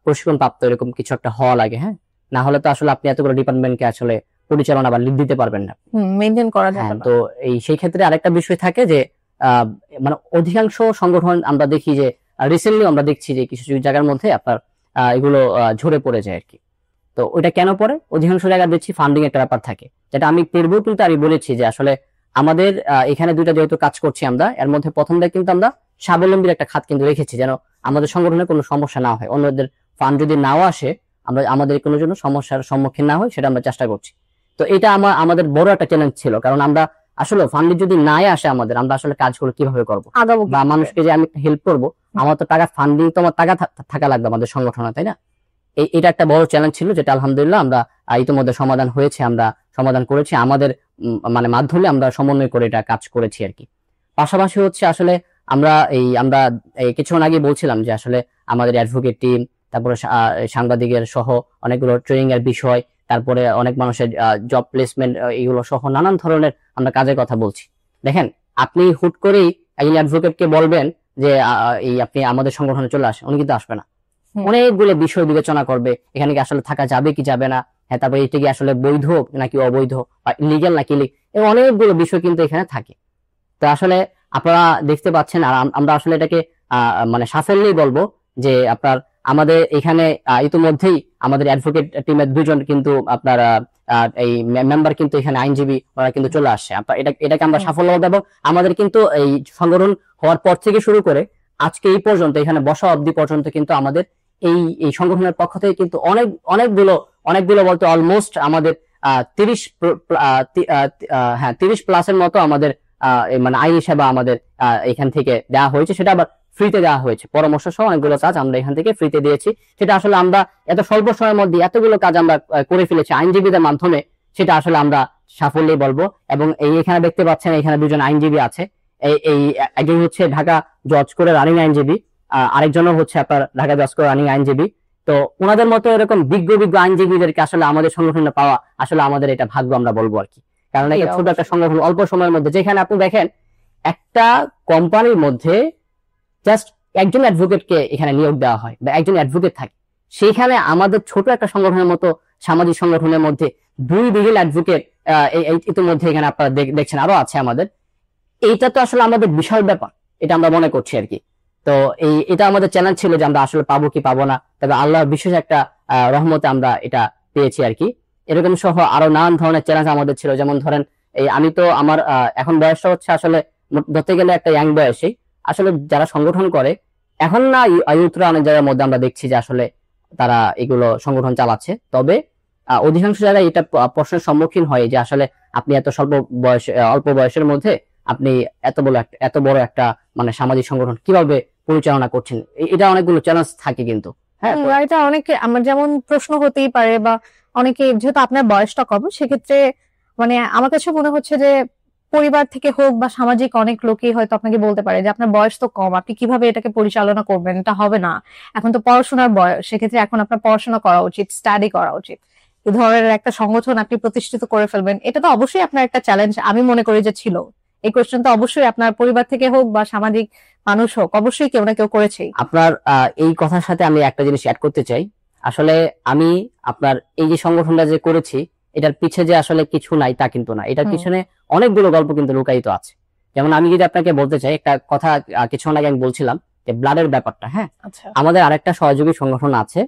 প্রশিক্ষণ প্রাপ্ত এরকম কিছু একটা হওয়া লাগে। হ্যাঁ, না হলে তো আসলে আপনি এতগুলো ডিপার্টমেন্টকে আসলে পরিচালনা বা লিড দিতে পারবেন না, মেইনটেইন করা যায় না। তো সেই ক্ষেত্রে আরেকটা বিষয় থাকে যে অধিকাংশ সংগঠন আমরা দেখি যে রিসেন্টলি আমরা দেখছি যে কিছু কিছু জায়গার মধ্যে আপনার এগুলো ঝরে পড়ে যায় আর কি। তো ওইটা কেন পড়ে? অধিকাংশ জায়গায় দেখছি ফান্ডিং একটা ব্যাপার থাকে, যেটা আমি পূর্বেও কিন্তু আমি বলেছি যে আসলে আমাদের এখানে দুইটা যেহেতু কাজ করছি আমরা, এর মধ্যে প্রথমটা কিন্তু আমরা স্বাবলম্বীর একটা খাত কিন্তু রেখেছি, যেন আমাদের সংগঠনের কোনো সমস্যা না হয়, অন্যদের ফান্ড যদি নাও আসে আমরা আমাদের কোনো জন্য সমস্যার সম্মুখীন না হয় সেটা আমরা চেষ্টা করছি। তো এটা আমাদের বড় একটা চ্যালেঞ্জ ছিল, কারণ আমরা আসলে ফান্ড যদি নাই আসে আমরা আসলে কাজগুলো কিভাবে করবো, বা মানুষকে যে আমি হেল্প করবো, আমার তো টাকা ফান্ডিং, তো আমার টাকা থাকা লাগবে আমাদের সংগঠনে, তাই না? এটা একটা বড় চ্যালেঞ্জ ছিল, যেটা আলহামদুলিল্লাহ আমরা ইতিমধ্যে সমাধান হয়েছে, আমরা সমাধান করেছি, আমাদের মাধ্যমে আমরা সমন্বয় করে এটা কাজ করেছি আর কি। পাশাপাশি হচ্ছে আসলে আমরা কিছুক্ষণ আগে বলছিলাম যে আসলে আমাদের অ্যাডভোকেট টিম, তারপরে সাংবাদিকের সহ অনেকগুলো ট্রেনিং এর বিষয়, তারপরে অনেক মানুষের জব প্লেসমেন্ট, এগুলো সহ নানান ধরনের আমরা কাজের কথা বলছি। দেখেন, আপনি হুট করেই একজন অ্যাডভোকেটকে বলবেন যে এই আপনি আমাদের সংগঠনে চলে আসেন, উনি কিন্তু আসবে না। অনেকগুলো বিষয় বিবেচনা করবে, এখানে কি আসলে থাকা যাবে কি যাবে না, হ্যাঁ, তারপরে এটা কি আসলে বৈধ নাকি অবৈধ, বা লিগ্যাল নাকি এই অনেকগুলো বিষয় কিন্তু এখানে থাকে। তো আসলে আপনারা দেখতে পাচ্ছেন, আর আমরা আসলে এটাকে মানে সাফল্যই বলবো যে আপনার আমাদের এখানে ইতিমধ্যেই আমাদের অ্যাডভোকেট টিমের 2জন কিন্তু আপনার এই মেম্বার কিন্তু এখানে আইনজীবী ওরা কিন্তু চলে আসছে। এটাকে আমরা সাফল্য বলবো। এবং আমাদের কিন্তু এই সংগঠন হওয়ার পর থেকে শুরু করে আজকে এই পর্যন্ত, এখানে বসা অবধি পর্যন্ত কিন্তু আমাদের এই সংগঠনের পক্ষ থেকে কিন্তু অনেকগুলো বলতে অলমোস্ট আমাদের 30 প্লাসের মতো আমাদের মানে আইনি সেবা আমাদের এখান থেকে দেওয়া হয়েছে। সেটা আবার ফ্রিতে দেওয়া হয়েছে, পরামর্শ সহ অনেকগুলো কাজ আমরা এখান থেকে ফ্রিতে দিয়েছি। সেটা আসলে আমরা এত স্বল্প সময়ের মধ্যে এতগুলো কাজ আমরা করে ফেলেছি আইনজীবীদের মাধ্যমে, সেটা আসলে আমরা সাফল্যই বলবো। এবং এখানে দেখতে পাচ্ছেন, এখানে 2জন আইনজীবী আছে। এই একজন হচ্ছে ঢাকা জজ করে রানিং আইনজীবী, আরেকজনও হচ্ছে আপনার ঢাকা জজ করে রানিং আইনজীবী। তো ওনাদের মতো এরকম বিজ্ঞ আইনজীবীদেরকে আসলে আমাদের সংগঠনে পাওয়া আসলে আমাদের এটা ভাগ্য আমরা বলবো আর কি। কারণ এটা ছোট একটা সংগঠন, অল্প সময়ের মধ্যে, যেখানে আপনি দেখেন একটা কোম্পানির মধ্যে জাস্ট একজন অ্যাডভোকেটকে এখানে নিয়োগ দেওয়া হয় বা একজন অ্যাডভোকেট থাকে, সেখানে আমাদের ছোট একটা সংগঠনের মতো সামাজিক সংগঠনের মধ্যে 2 বিলিয়ন অ্যাডভোকেট ইতিমধ্যে এখানে আপনারা দেখছেন, আরো আছে আমাদের। এইটা তো আসলে আমাদের বিশাল ব্যাপার, এটা আমরা মনে করছি আর কি। তো এটা আমাদের চ্যালেঞ্জ ছিল যে আমরা আসলে পাবো কি পাবো না, তবে আল্লাহর বিশেষ একটা রহমতে আমরা এটা পেয়েছি আর কি। এরকম সহ আরো নানান ধরনের চ্যালেঞ্জ আমাদের ছিল। যেমন ধরেন, আমি তো আমার এখন বয়সটা হচ্ছে আসলে ধরতে গেলে একটা ইয়াং বয়সী। আসলে যারা সংগঠন করে এখন না, ইউথরা অনেক জায়গার মধ্যে আমরা দেখছি যে আসলে তারা এগুলো সংগঠন চালাচ্ছে। তবে অধিকাংশ জায়গায় এটা প্রশ্নের সম্মুখীন হয় যে আসলে আপনি এত অল্প বয়সের মধ্যে আপনি এত বড় একটা মানে সামাজিক সংগঠন কিভাবে পরিচালনা করছেন। এটা অনেকগুলো চ্যালেঞ্জ থাকে কিন্তু। হ্যাঁ, এটা অনেকে আমার যেমন প্রশ্ন হতেই পারে, বা অনেকে, যেহেতু আপনার বয়সটা কম, সেক্ষেত্রে মানে আমার কাছে মনে হচ্ছে যে পরিবার থেকে হোক বা সামাজিক অনেক লোকই হয়তো আপনাকে বলতে পারে যে আপনার বয়স তো কম, আপনি কিভাবে এটাকে পরিচালনা করবেন, এটা হবে না, এখন তো পড়াশোনার বয়স, সেক্ষেত্রে এখন আপনার পড়াশোনা করা উচিত, স্টাডি করা উচিত। এই ধরনের একটা সংগঠন আপনি প্রতিষ্ঠিত করে ফেলবেন, এটা তো অবশ্যই আপনার একটা চ্যালেঞ্জ আমি মনে করি যে ছিল। এই কোয়েশ্চেন তো অবশ্যই আপনার পরিবার থেকে হোক বা সামাজিক মানুষ হোক, অবশ্যই কেউ না কেউ করেছেই। আপনার এই কথার সাথে আমি একটা জিনিস অ্যাড করতে চাই। আসলে আমি আপনার এই যে সংগঠনটা যে করেছি, এটার পিছে যে আসলে কিছু নাই তা কিন্তু না, এটার পিছনে অনেকগুলো গল্প কিন্তু লুকায়িত আছে। যেমন আমি যদি আপনাকে বলতে চাই একটা কথা, কিছুক্ষণ আগে আমি বলছিলাম যে ব্লাডের ব্যাপারটা। হ্যাঁ, আমাদের আরেকটা সহযোগী সংগঠন আছে,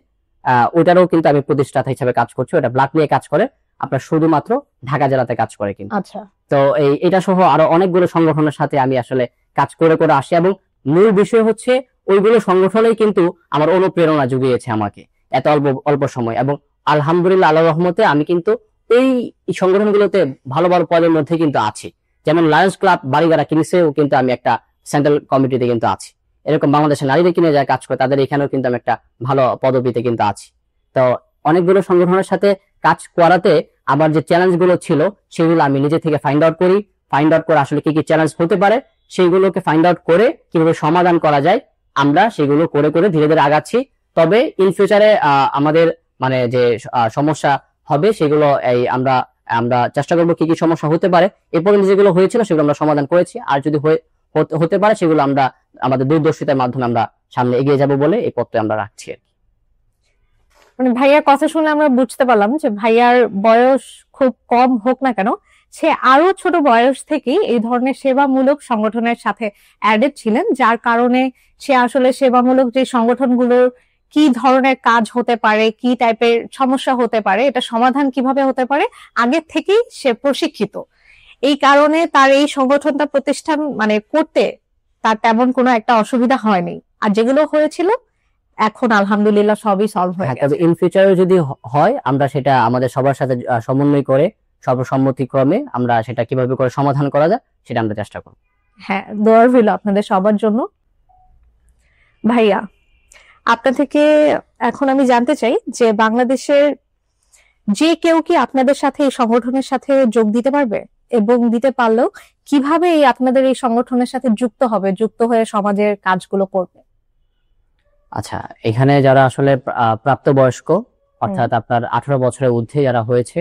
ওটারও কিন্তু আমি প্রতিষ্ঠাতা হিসেবে কাজ করছি। ওটা ব্লাড নিয়ে কাজ করে, আপনার শুধুমাত্র ঢাকা জেলাতে কাজ করে কিন্তু। তো এটা সহ আরো অনেকগুলো সংগঠনের সাথে আমি আসলে কাজ করে আসি, এবং মূল বিষয় হচ্ছে ওইগুলো সংগঠনেই কিন্তু আমার অনুপ্রেরণা জুগিয়েছে আমাকে এত অল্প সময়। এবং আলহামদুলিল্লাহ, আল্লাহর রহমতে আমি কিন্তু এই সংগঠনগুলোতে ভালো ভালো পদের মধ্যে কিন্তু আছি। যেমন লায়ন্স ক্লাব বাড়িগাড়া কিংসেও কিন্তু আমি একটা সেন্ট্রাল কমিটিতে কিন্তু আছি। এরকম বাংলাদেশের নারীদের কিনে যারা কাজ করে তাদের এখানেও কিন্তু আমি একটা ভালো পদবিতে কিন্তু আছি। তো অনেকগুলো সংগঠনের সাথে কাজ করাতে আমার যে চ্যালেঞ্জ গুলো ছিল সেগুলো আমি নিজে থেকে ফাইন্ড আউট করি। ফাইন্ড আউট করে আসলে কি কি চ্যালেঞ্জ হতে পারে সেইগুলোকে ফাইন্ড আউট করে কিভাবে সমাধান করা যায়, আমরা সেগুলো করে ধীরে ধীরে আগাচ্ছি। তবে ইন ফিউচারে আমাদের মানে যে সমস্যা হবে সেগুলো আমরা চেষ্টা করবো কি কি সমস্যা হতে পারে। এ পর্যন্ত যেগুলো হয়েছিল সেগুলো আমরা সমাধান করেছি, আর যদি হতে পারে সেগুলো আমরা আমাদের দূরদর্শিতার মাধ্যমে আমরা সামনে এগিয়ে যাব বলে এই পথে আমরা রাখছি আর কি। মানে ভাইয়ার কথা শুনে আমরা বুঝতে পারলাম যে ভাইয়ার বয়স খুব কম হোক না কেন, সে আরো ছোট বয়স থেকেই এই ধরনের সেবামূলক সংগঠনের সাথে অ্যাডেড ছিলেন, যার কারণে সে আসলে সেবামূলক যে সংগঠনগুলোর কি ধরনের কাজ হতে পারে, কি টাইপের সমস্যা হতে পারে, এটা সমাধান কিভাবে হতে পারে, আগে থেকেই সে প্রশিক্ষিত। এই কারণে তার এই সংগঠনটা প্রতিষ্ঠান মানে করতে তার তেমন কোনো একটা অসুবিধা হয়নি, আর যেগুলো হয়েছিল এখন আলহামদুলিল্লাহ সবই সলভ হয়ে গেছে। তবে ইন ফিউচারে যদি হয় আমরা সেটা আমাদের সবার সাথে সমন্বয় করে সর্বসম্মতিক্রমে আমরা সেটা কিভাবে করে সমাধান করা যায় সেটা আমরা চেষ্টা করব। হ্যাঁ, দোয়া রইল আপনাদের সবার জন্য। ভাইয়া, আপনার থেকে এখন আমি জানতে চাই যে বাংলাদেশের যে কেউ কি আপনাদের সাথে এই সংগঠনের সাথে যোগ দিতে পারবে, এবং দিতে পারলেও কিভাবে এই আপনাদের এই সংগঠনের সাথে যুক্ত হবে, যুক্ত হয়ে সমাজের কাজগুলো করবে? আচ্ছা, এখানে যারা আসলে প্রাপ্তবয়স্ক অর্থাৎ আপনার 18 বছরের ঊর্ধ্বে যারা হয়েছে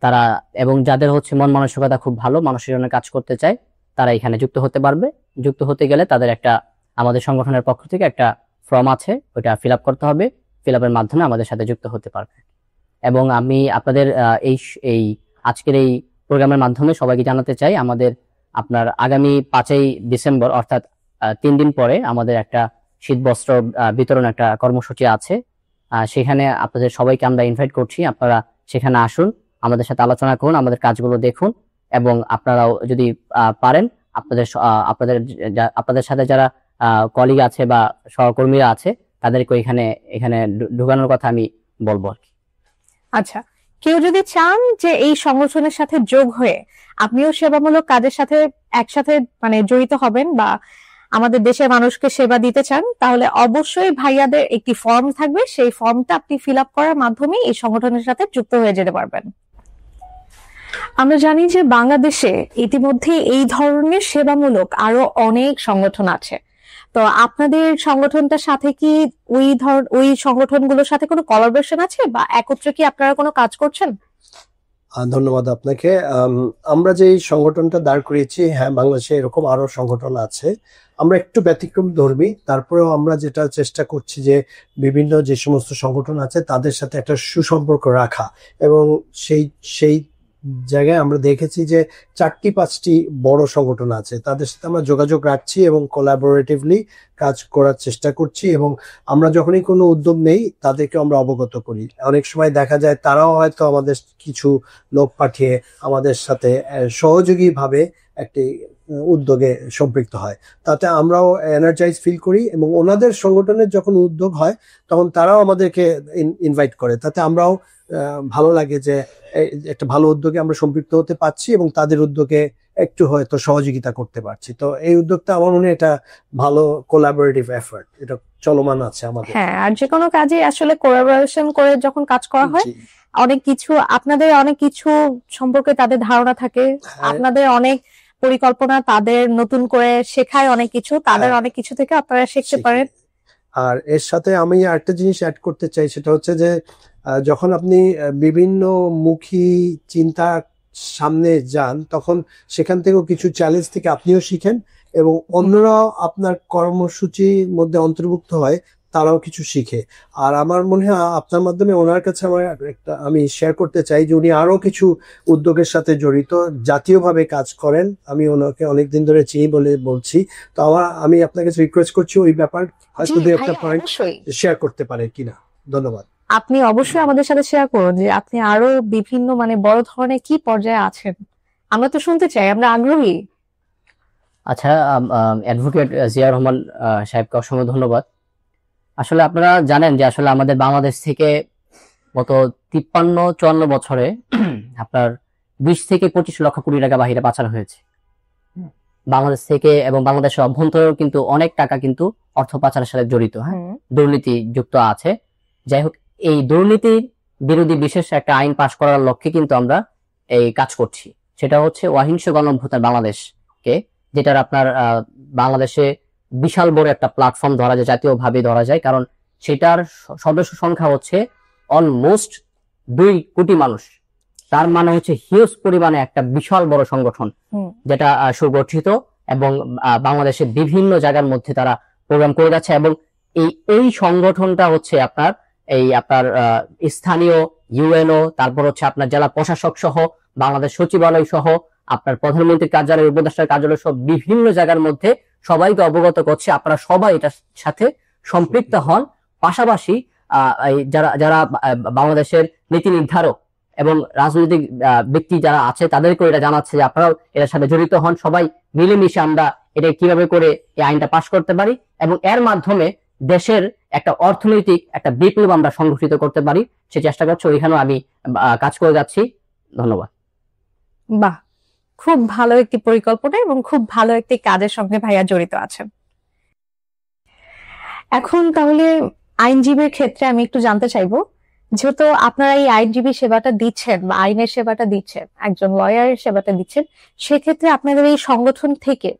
তারা, এবং যাদের হচ্ছে মন মানসিকতা খুব ভালো, মানুষের জন্য কাজ করতে চায়, তারা এখানে যুক্ত হতে পারবে। যুক্ত হতে গেলে তাদের একটা, আমাদের সংগঠনের পক্ষ থেকে একটা ফর্ম আছে, ওটা ফিল আপ করতে হবে। ফিল আপের মাধ্যমে আমাদের সাথে যুক্ত হতে পারবে। এবং আমি আপনাদের এই আজকের এই প্রোগ্রামের মাধ্যমে সবাইকে জানাতে চাই, আমাদের আপনার আগামী 5ই ডিসেম্বর অর্থাৎ 3 দিন পরে আমাদের একটা শীত বস্ত্র বিতরণ একটা কর্মসূচি আছে। সেখানে আপনাদের সবাইকে আমরা ইনভাইট করছি, আপনারা সেখানে আসুন, আমাদের সাথে আলোচনা করুন, আমাদের কাজগুলো দেখুন, এবং আপনারাও যদি পারেন আপনাদের সাথে যারা কলিগ আছে বা সহকর্মীরা আছে তাদেরকে এখানে ঢুকানোর কথা আমি বলবো আর কি। আচ্ছা, কেউ যদি চান যে এই সংগঠনের সাথে যোগ হয়ে আপনিও সেবামূলক কাজের সাথে একসাথে মানে জড়িত হবেন বা আমাদের দেশের মানুষকে সেবা দিতে চান, তাহলে অবশ্যই ভাইয়াদের একটি ফর্ম থাকবে, সেই ফর্মটা আপনি ফিল আপ করার মাধ্যমে এই সংগঠনের সাথে যুক্ত হয়ে যেতে পারবেন। আমরা জানি যে বাংলাদেশে ইতিমধ্যে এই ধরনের সেবামূলক আরো অনেক সংগঠন আছে। তো আপনাদের সংগঠনটার সাথে কি ওই সংগঠনগুলোর সাথে কোনো কোলাবোরেশন আছে বা একত্রে কি আপনারা কোনো কাজ করছেন? ধন্যবাদ আপনাকে। আমরা যে এই সংগঠনটা দাঁড় করিয়েছি, হ্যাঁ, বাংলাদেশে এরকম আরো সংগঠন আছে। আমরা একটু ব্যতিক্রম ধর্মী, তারপরেও আমরা যেটা চেষ্টা করছি যে বিভিন্ন যে সমস্ত সংগঠন আছে তাদের সাথে একটা সুসম্পর্ক রাখা, এবং সেই জায়গায় আমরা দেখেছি যে 4-5টি বড় সংগঠন আছে, তাদের সাথে আমরা যোগাযোগ রাখছি এবং কোলাবোরেটিভলি কাজ করার চেষ্টা করছি। এবং আমরা যখনই কোনো উদ্যোগ নেই তাদেরকে আমরা অবগত করি। অনেক সময় দেখা যায় তারাও হয়তো আমাদের কিছু লোক পাঠিয়ে আমাদের সাথে সহযোগীভাবে একটি উদ্যোগে সম্পৃক্ত হয়, তাতে আমরাও এনার্জাইজ ফিল করি, এবং ওনাদের সংগঠনের যখন উদ্যোগ হয় তখন তারাও আমাদেরকে ইনভাইট করে, তাতে আমরাও ভালো লাগে যে একটা ভালো উদ্যোগে আমরা সম্পৃক্ত হতে পারছি এবং তাদের উদ্যোগে একটু হয়তো সহযোগিতা করতে পারছি। তো এই উদ্যোগটা আমার মনে হয় এটা ভালো কোলাবোরেটিভ এফর্ট, এটা চলমান আছে আমাদের। হ্যাঁ, আর যে কোনো কাজে আসলে কোলাবোরেশন করে যখন কাজ করা হয় আপনাদের অনেক কিছু সম্পর্কে তাদের ধারণা থাকে, আপনাদের অনেক পরিকল্পনা, তাদের নতুন করে শেখায় অনেক কিছু, তাদের অনেক কিছু থেকে আপনারা শিখতে পারেন। আর এর সাথে আমি আরেকটা জিনিস অ্যাড করতে চাই, সেটা হচ্ছে যে যখন আপনি বিভিন্ন মুখী চিন্তা সামনে যান তখন সেখান থেকেও কিছু চ্যালেঞ্জ থেকে আপনিও শিখেন এবং অন্যরাও আপনার কর্মসূচির মধ্যে অন্তর্ভুক্ত হয়, তারাও কিছু শিখে। আর আমার মনে হয় আপনার মাধ্যমে ওনার কাছে আমি শেয়ার করতে চাই যে উনি আরো কিছু উদ্যোগের সাথে জড়িত, জাতীয়ভাবে কাজ করেন। আমি ওনাকে অনেকদিন ধরে চিনি বলে বলছি। তো আমি আপনার কাছে রিকোয়েস্ট করছি ওই ব্যাপার হয়তো দুই একটা পয়েন্ট শেয়ার করতে পারে কিনা। ধন্যবাদ। আপনি অবশ্যই আমাদের সাথে শেয়ার করুন যে আপনি আরো বিভিন্ন মানে বড় ধরনের কি পর্যায়ে আছেন, আমরা তো শুনতে চাই, আমরা আগ্রহী। আচ্ছা, অ্যাডভোকেট জিয়া রহমান সাহেবকে অসংখ্য ধন্যবাদ। আসলে আপনারা জানেন যে আসলে আমাদের বাংলাদেশ থেকে গত 53-54 বছরে আপনার 20 থেকে 25 লক্ষ কোটি টাকা বাহিরে পাচার হয়েছে বাংলাদেশ থেকে, এবং বাংলাদেশের অভ্যন্তরেও কিন্তু অনেক টাকা কিন্তু অর্থ পাচারের সাথে জড়িত, হ্যাঁ, দুর্নীতি যুক্ত আছে। যাই হোক, এই দুর্নীতি বিরোধী বিশেষ একটা আইন পাশ করার লক্ষ্যে কিন্তু আমরা এই কাজ করছি। সেটা হচ্ছে অহিংস গণঅভ্যুত্থান বাংলাদেশকে, যেটার আপনার বাংলাদেশে বিশাল বড় একটা প্ল্যাটফর্ম ধরা যায়, জাতীয়ভাবে ধরা যায়, কারণ সেটার সদস্য সংখ্যা হচ্ছে অলমোস্ট 2 কোটি মানুষ। তার মানে হচ্ছে হিউজ পরিমাণে একটা বিশাল বড় সংগঠন, যেটা সুগঠিত এবং বাংলাদেশের বিভিন্ন জায়গার মধ্যে তারা প্রোগ্রাম করে যাচ্ছে। এবং এই সংগঠনটা হচ্ছে আপনার স্থানীয় ইউএনও, তারপর হচ্ছে আপনার জেলা প্রশাসক সহ, বাংলাদেশ সচিবালয় সহ, আপনার প্রধানমন্ত্রীর কার্যালয়, উপদেষ্টার কার্যালয় সহ বিভিন্ন জায়গার মধ্যে সবাইকে অবগত করছে। আপনারা সবাই এটার সাথে সম্পৃক্ত হন। পাশাপাশি যারা বাংলাদেশের নীতি নির্ধারক এবং রাজনৈতিক ব্যক্তি যারা আছে তাদেরকে এটা জানাচ্ছে যে আপনারাও এটার সাথে জড়িত হন। সবাই মিলেমিশে আমরা এটা কিভাবে করে এই আইনটা পাশ করতে পারি এবং এর মাধ্যমে দেশের একটা অর্থনৈতিক একটা বিপ্লব আমরা সংগঠিত করতে পারি, সে চেষ্টা করছি। ওইখানেও আমি কাজ করে যাচ্ছি। ধন্যবাদ। বাহ, খুব ভালো একটি পরিকল্পনা এবং খুব ভালো একটি কাজের সঙ্গে ভাইয়া জড়িত আছেন। এখন তাহলে আইনজীবীর ক্ষেত্রে আমি একটু জানতে চাইবো, যেহেতু আপনারা এই আইনজীবী সেবাটা দিচ্ছেন বা আইনের সেবাটা দিচ্ছেন, একজন লয়ারের সেবাটা দিচ্ছেন, সেক্ষেত্রে আপনাদের এই সংগঠন থেকে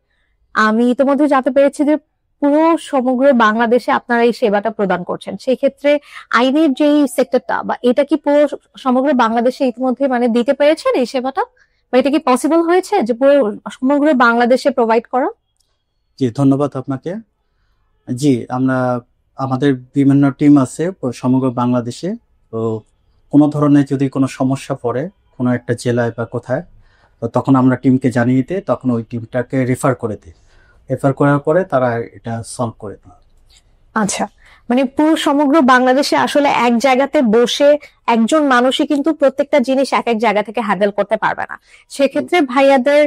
আমি ইতিমধ্যে জানতে পেরেছি যে পুরো সমগ্র বাংলাদেশে আপনারা এই সেবাটা প্রদান করছেন, সেই ক্ষেত্রে আইনের যেই সেক্টরটা বা এটা কি পুরো সমগ্র বাংলাদেশে ইতিমধ্যে মানে দিতে পেরেছেন এই সেবাটা, বা এটা কি পসিবল হয়েছে যে পুরো সমগ্র বাংলাদেশে প্রোভাইড করা? জি, ধন্যবাদ আপনাকে। জি, আমাদের বিভিন্ন টিম আছে সমগ্র বাংলাদেশে। তো কোনো ধরনের যদি কোনো সমস্যা পড়ে কোনো একটা জেলায় বা কোথায়, তো তখন আমরা টিমকে জানিয়ে দিই, তখন ওই টিমটাকে রেফার করে দিই। রেফার করার পরে তারা এটা সলভ করে দেয়। আচ্ছা, মানে পুরো সমগ্র বাংলাদেশে আসলে এক জায়গাতে বসে একজন মানুষই কিন্তু প্রত্যেকটা জিনিস এক এক জায়গা থেকে হ্যান্ডেল করতে পারবে না। সেক্ষেত্রে ভাইয়াদের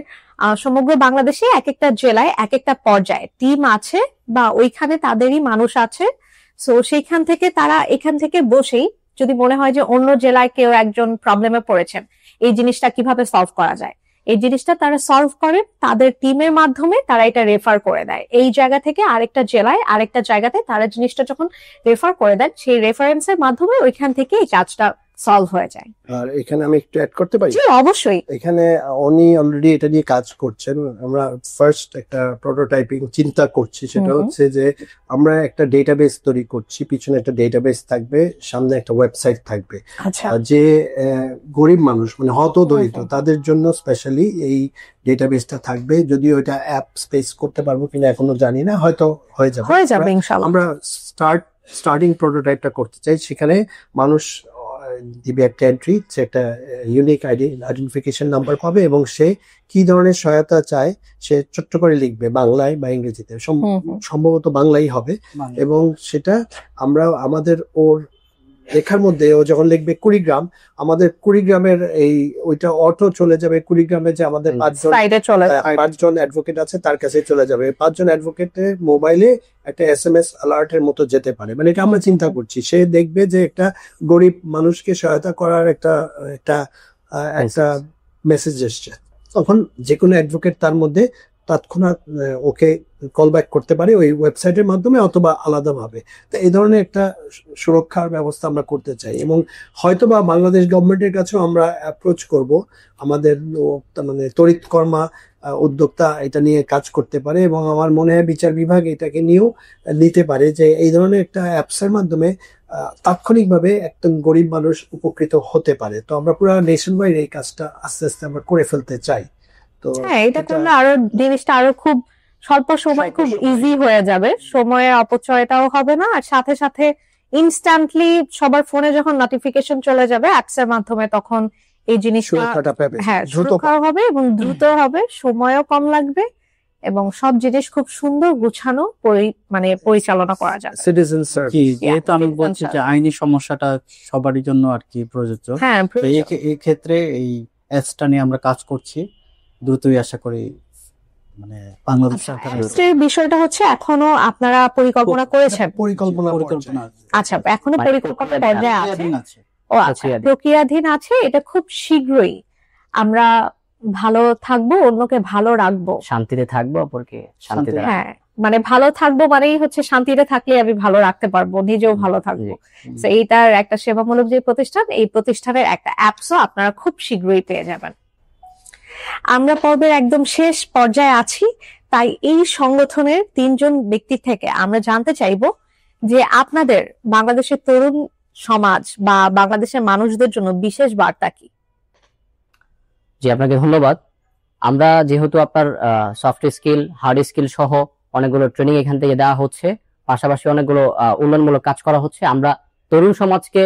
সমগ্র বাংলাদেশে এক একটা জেলায় এক একটা পর্যায়ে টিম আছে বা ওইখানে তাদেরই মানুষ আছে। সো সেইখান থেকে তারা এখান থেকে বসেই যদি মনে হয় যে অন্য জেলায় কেউ একজন প্রবলেমে পড়েছেন, এই জিনিসটা কিভাবে সলভ করা যায়, এই জিনিসটা তারা সলভ করে তাদের টিমের মাধ্যমে তারা এটা রেফার করে দেয় এই জায়গা থেকে আরেকটা জেলায় আরেকটা জায়গাতে। তারা জিনিসটা যখন রেফার করে দেন সেই রেফারেন্সের মাধ্যমে ওইখান থেকে এই কাজটা সলভ হয়ে যায়। আর এখানে আমি একটু অ্যাড করতে পারি? জি অবশ্যই। এখানে উনি অলরেডি এটা নিয়ে কাজ করছেন। আমরা ফার্স্ট একটা প্রোটোটাইপিং চিন্তা করছি, সেটা হচ্ছে যে আমরা একটা ডেটাবেস তৈরি করছি, পিছনে একটা ডেটাবেস থাকবে, সামনে একটা ওয়েবসাইট থাকবে। আচ্ছা, যে গরিব মানুষ মানে হতদরিদ্র তাদের জন্য স্পেশালি এই ডেটাবেসটা থাকবে। যদিও এটা অ্যাপ স্পেস করতে পারবো কিনা এখনো জানি না, হয়তো হয়ে যাবে ইনশাআল্লাহ। আমরা স্টার্টিং প্রোটোটাইপটা করতে চাই। সেখানে মানুষ দিবে একটা এন্ট্রি, একটা ইউনিক আইডেন্টিফিকেশন নাম্বার পাবে এবং সে কি ধরনের সহায়তা চায় সে ছোট্ট করে লিখবে, বাংলায় বা ইংরেজিতে, সম্ভবত বাংলাই হবে। এবং সেটা আমরা আমাদের ওর লেখার মধ্যে ও যখন লিখবে কুড়িগ্রাম, আমাদের কুড়িগ্রামের ওইটা অটো চলে যাবে কুড়িগ্রামে, যে আমাদের পাঁচজন অ্যাডভোকেট আছে তার কাছে চলে যাবে। 5 জন অ্যাডভোকেটের মোবাইলে একটা SMS অ্যালার্টের মতো যেতে পারে। মানে এটা আমরা চিন্তা করছি, সে দেখবে যে একটা গরিব মানুষকে সহায়তা করার একটা মেসেজ এসছে, তখন যে কোনো অ্যাডভোকেট তার মধ্যে তৎক্ষণাৎ ওকে কল ব্যাক করতে পারে ওই ওয়েবসাইটের মাধ্যমে অথবা আলাদাভাবে। তো এই ধরনের একটা সুরক্ষার ব্যবস্থা আমরা করতে চাই এবং হয়তোবা বাংলাদেশ গভর্নমেন্টের কাছেও আমরা অ্যাপ্রোচ করব। আমাদের মানে তড়িৎ কর্মা উদ্যোক্তা এটা নিয়ে কাজ করতে পারে এবং আমার মনে হয় বিচার বিভাগ এটাকে নিয়েও নিতে পারে, যে এই ধরনের একটা অ্যাপসের মাধ্যমে তাৎক্ষণিকভাবে একদম গরিব মানুষ উপকৃত হতে পারে। তো আমরা পুরো নেশন ওয়াইড এই কাজটা আস্তে আস্তে আমরা করে ফেলতে চাই। তো হ্যাঁ, এটা করলে আরো জিনিসটা আরো খুব স্বল্প সময় খুব ইজি হয়ে যাবে, সময়ের অপচয়টাও হবে না, আর সাথে সাথে ইনস্ট্যান্টলি সবার ফোনে যখন নোটিফিকেশন চলে যাবে অ্যাপস এর মাধ্যমে, তখন এই জিনিসটা সুরক্ষা হবে এবং দ্রুত হবে, সময়ও কম লাগবে এবং সব জিনিস খুব সুন্দর গুছানো মানে পরিচালনা করা যাবে। সিটিজেন সার্ভিস, যেহেতু আমি বলছি যে আইনি সমস্যাটা সবারই জন্য আর কি প্রযোজ্য, হ্যাঁ এই ক্ষেত্রে এই অ্যাপসটা নিয়ে আমরা কাজ করছি, দ্রুতই আশা করি মানে বাংলাদেশ সরকারের বিষয়টা হচ্ছে এখনো আপনারা পরিকল্পনা করেছেন? আচ্ছা, এখনো পরিকল্পনা পর্যায়ে আছে। ও আচ্ছা, প্রক্রিয়াধীন আছে। এটা খুব শীঘ্রই আমরা ভালো থাকবো, অন্যকে ভালো রাখবো, শান্তিতে থাকবো, অপরকে শান্তিতে। হ্যাঁ, মানে ভালো থাকবো মানেই হচ্ছে শান্তিতে থাকলে আমি ভালো রাখতে পারবো, নিজেও ভালো থাকবো। তো এইটার একটা সেবামূলক যে প্রতিষ্ঠান, এই প্রতিষ্ঠানের একটা অ্যাপসও আপনারা খুব শীঘ্রই পেয়ে যাবেন। আমরা পর্বের একদম শেষ পর্যায়ে আছি, তাই এই সংগঠনের 3 জন ব্যক্তি থেকে আমরা জানতে চাইবো যে আপনাদের বাংলাদেশের তরুণ সমাজ বা বাংলাদেশের মানুষদের জন্য বিশেষ বার্তা কি? জি, আপনাকে ধন্যবাদ। আমরা যেহেতু আপনার সফট স্কিল, হার্ড স্কিল সহ অনেকগুলো ট্রেনিং এখান থেকে দেওয়া হচ্ছে, পাশাপাশি অনেকগুলো উন্নয়নমূলক কাজ করা হচ্ছে। আমরা তরুণ সমাজকে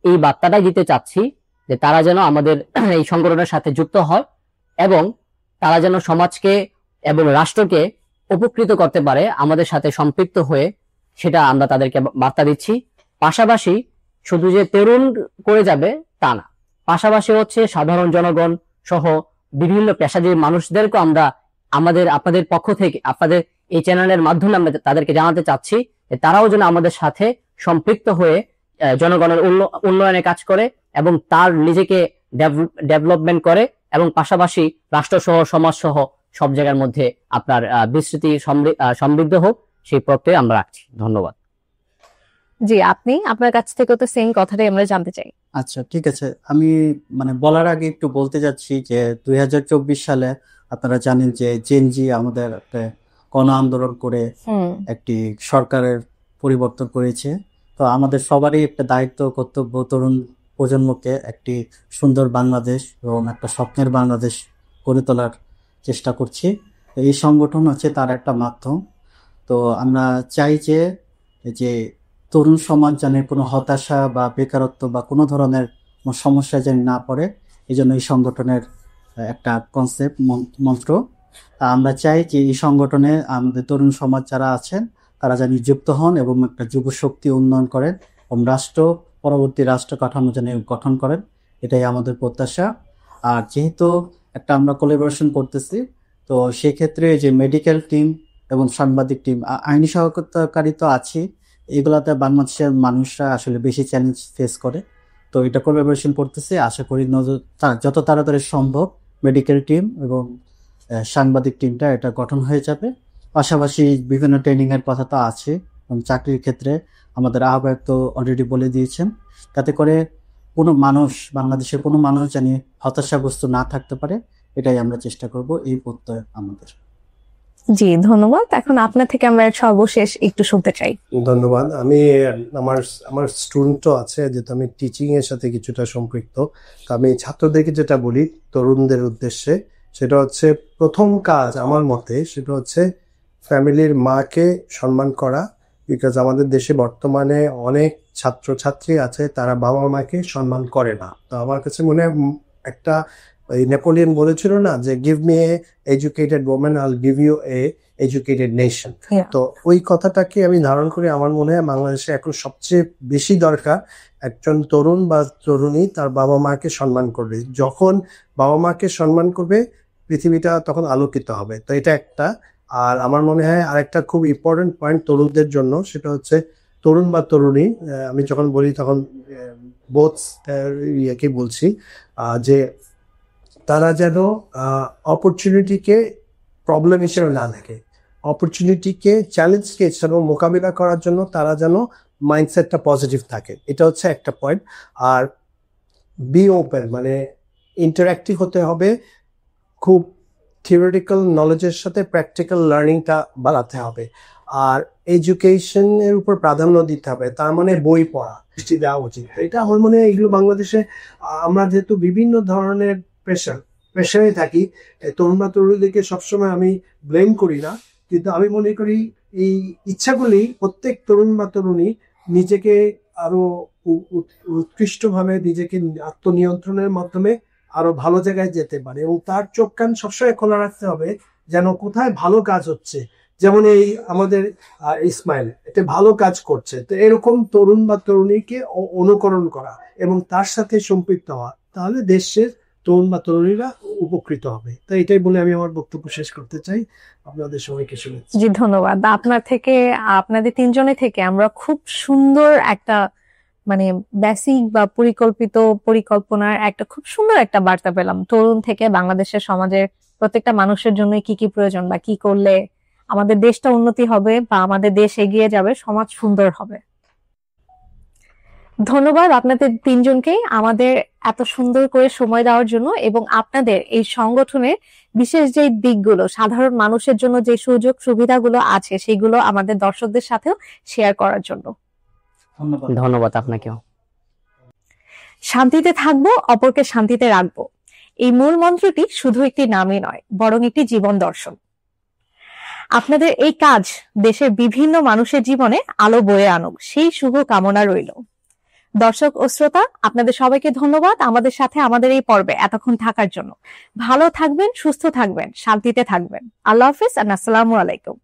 এই বার্তাটাই দিতে চাচ্ছি যে তারা যেন আমাদের এই সংগঠনের সাথে যুক্ত হয় এবং তারা যেন সমাজকে এবং রাষ্ট্রকে উপকৃত করতে পারে আমাদের সাথে সম্পৃক্ত হয়ে, সেটা আমরা তাদেরকে বার্তা দিচ্ছি। পাশাপাশি শুধু যে তরুণ করে যাবে তা না, পাশাপাশি হচ্ছে সাধারণ জনগণ সহ বিভিন্ন পেশাজীবী মানুষদেরকে আমরা আপনাদের পক্ষ থেকে, আপনাদের এই চ্যানেলের মাধ্যমে আমরা তাদেরকে জানাতে চাচ্ছি যে তারাও যেন আমাদের সাথে সম্পৃক্ত হয়ে জনগণের উন্নয়নে কাজ করে এবং তার নিজেকে ডেভেলপমেন্ট করে এবং পাশাপাশি রাষ্ট্র সহ সমাজ সহ সব জায়গার মধ্যে আপনার বিস্তৃতি সমৃদ্ধ হোক, সেই প্রত্যয় আমরা রাখছি। ধন্যবাদ। জি, আপনি আপনার কাছ থেকে তো সেম কথাটাই আমরা জানতে চাই। আচ্ছা, ঠিক আছে। আমি মানে বলার আগে একটু বলতে যাচ্ছি যে 2024 সালে আপনারা জানেন যে জেনজি আমাদের একটা গণ আন্দোলন করে একটি সরকারের পরিবর্তন করেছে। তো আমাদের সবারই একটা দায়িত্ব কর্তব্য তরুণ প্রজন্মকে একটি সুন্দর বাংলাদেশ এবং একটা স্বপ্নের বাংলাদেশ গড়ে তোলার চেষ্টা করছি। এই সংগঠন হচ্ছে তার একটা মাধ্যম। তো আমরা চাই যে তরুণ সমাজ যেন কোনো হতাশা বা বেকারত্ব বা কোনো ধরনের সমস্যায় যেন না পড়ে, এই জন্য এই সংগঠনের একটা কনসেপ্ট মন্ত্র। আমরা চাই যে এই সংগঠনে আমাদের তরুণ সমাজ যারা আছেন তারা যেন যুক্ত হন এবং একটা যুব শক্তি উন্নয়ন করেন এবং পরবর্তী রাষ্ট্র কাঠামো যেন গঠন করেন, এটাই আমাদের প্রত্যাশা। আর যেহেতু একটা আমরা কোলাবোরেশন করতেছি, তো সেক্ষেত্রে যে মেডিকেল টিম এবং সাংবাদিক টিম, আইনি সহায়তাকারী তো আছে, এগুলাতে বাংলাদেশের মানুষরা আসলে বেশি চ্যালেঞ্জ ফেস করে। তো এটা কোলাবোরেশন করতেছি, আশা করি যত তাড়াতাড়ি সম্ভব মেডিকেল টিম এবং সাংবাদিক টিমটা এটা গঠন হয়ে যাবে। পাশাপাশি বিভিন্ন ট্রেনিং এর কথা তো আছে এবং চাকরির ক্ষেত্রে আমাদের আহ্বায়ক তো অলরেডি বলে দিয়েছেন, যাতে করে বাংলাদেশের কোনো মানুষ যেন হতাশাগ্রস্ত না থাকতে পারে, এটাই আমরা চেষ্টা করব, এই প্রত্যয় আমাদের। জি, ধন্যবাদ। এখন আপনার থেকে আমরা সর্বশেষ একটু শুনতে চাই। ধন্যবাদ। আমি আমার স্টুডেন্টও আছে, যেহেতু আমি টিচিং এর সাথে কিছুটা সম্পৃক্ত, তো আমি ছাত্রদেরকে যেটা বলি তরুণদের উদ্দেশ্যে, সেটা হচ্ছে প্রথম কাজ আমার মতে সেটা হচ্ছে ফ্যামিলির মাকে সম্মান করা। বিকজ আমাদের দেশে বর্তমানে অনেক ছাত্রছাত্রী আছে তারা বাবা মাকে সম্মান করে না। তো আমার কাছে মনে হয় একটা নেপোলিয়ন বলেছিল না যে give me a educated woman I'll give you a educated nation. তো ওই কথাটাকে আমি ধারণ করি। আমার মনে হয় বাংলাদেশে এখন সবচেয়ে বেশি দরকার একজন তরুণ বা তরুণী তার বাবা মাকে সম্মান করবে। যখন বাবা মাকে সম্মান করবে পৃথিবীটা তখন আলোকিত হবে। তো এটা একটা। আর আমার মনে হয় আরেকটা খুব ইম্পর্টেন্ট পয়েন্ট তরুণদের জন্য, সেটা হচ্ছে তরুণ বা তরুণী, আমি যখন বলি তখন বোথ ইয়েকে বলছি, যে তারা যেন অপরচুনিটিকে প্রবলেম হিসেবে না দেখে, অপরচুনিটিকে চ্যালেঞ্জকে যেন মোকাবিলা করার জন্য তারা যেন মাইন্ডসেটটা পজিটিভ থাকে। এটা হচ্ছে একটা পয়েন্ট। আর বি ওপেন, মানে ইন্টারঅ্যাক্টিভ হতে হবে, খুব থিওরিটিক্যাল নলেজের সাথে প্র্যাকটিক্যাল লার্নিংটা বাড়াতে হবে। আর এডুকেশনের উপর প্রাধান্য দিতে হবে, তার মানে বই পড়া দৃষ্টি দেওয়া উচিত। এটা আমার মনে হয় এগুলো বাংলাদেশে আমরা যেহেতু বিভিন্ন ধরনের প্রেশারে থাকি, তরুণ বা তরুণীদেরকে সবসময় আমি ব্লেম করি না, কিন্তু আমি মনে করি এই ইচ্ছাগুলি প্রত্যেক তরুণ বা তরুণী নিজেকে আরো উৎকৃষ্টভাবে নিজেকে আত্মনিয়ন্ত্রণের মাধ্যমে আরো ভালো জায়গায় যেতে পারে, এবং তার চোখ কান সবসময় খোলা রাখতে হবে যেন কোথায় ভালো কাজ হচ্ছে। যেমন এই আমাদের ইসমাইল এটা ভালো কাজ করছে, তো এরকম তরুণ বা তরুণীকে অনুকরণ করা এবং তার সাথে সম্পৃক্ত হওয়া, তাহলে দেশের তরুণ বা তরুণীরা উপকৃত হবে। তো এটাই বলে আমি আমার বক্তব্য শেষ করতে চাই। আপনাদের সবাইকে শুভেচ্ছা। জি, ধন্যবাদ। আপনাদের তিনজনে থেকে আমরা খুব সুন্দর একটা মানে বেসিক বা পরিকল্পনার একটা খুব সুন্দর একটা বার্তা পেলাম তরুণ থেকে। বাংলাদেশের সমাজের প্রত্যেকটা মানুষের জন্য কি কি প্রয়োজন বা কি করলে আমাদের দেশটা উন্নতি হবে বা আমাদের দেশ এগিয়ে যাবে, সমাজ সুন্দর হবে। ধন্যবাদ আপনাদের তিনজনকে আমাদের এত সুন্দর করে সময় দেওয়ার জন্য এবং আপনাদের এই সংগঠনের বিশেষ যে দিকগুলো, সাধারণ মানুষের জন্য যে সুযোগ সুবিধাগুলো আছে সেগুলো আমাদের দর্শকদের সাথেও শেয়ার করার জন্য। ধন্যবাদ আপনাকেও। শান্তিতে থাকবো, অপরকে শান্তিতে রাখবো, এই মূল মন্ত্রটি শুধু একটি নামই নয়, বরং একটি জীবন দর্শন। আপনাদের এই কাজ দেশের বিভিন্ন মানুষের জীবনে আলো বয়ে আনুক, সেই শুভ কামনা রইল। দর্শক ও শ্রোতা, আপনাদের সবাইকে ধন্যবাদ আমাদের সাথে আমাদের এই পর্বে এতক্ষণ থাকার জন্য। ভালো থাকবেন, সুস্থ থাকবেন, শান্তিতে থাকবেন। আল্লাহ হাফেজ, আসসালামু আলাইকুম।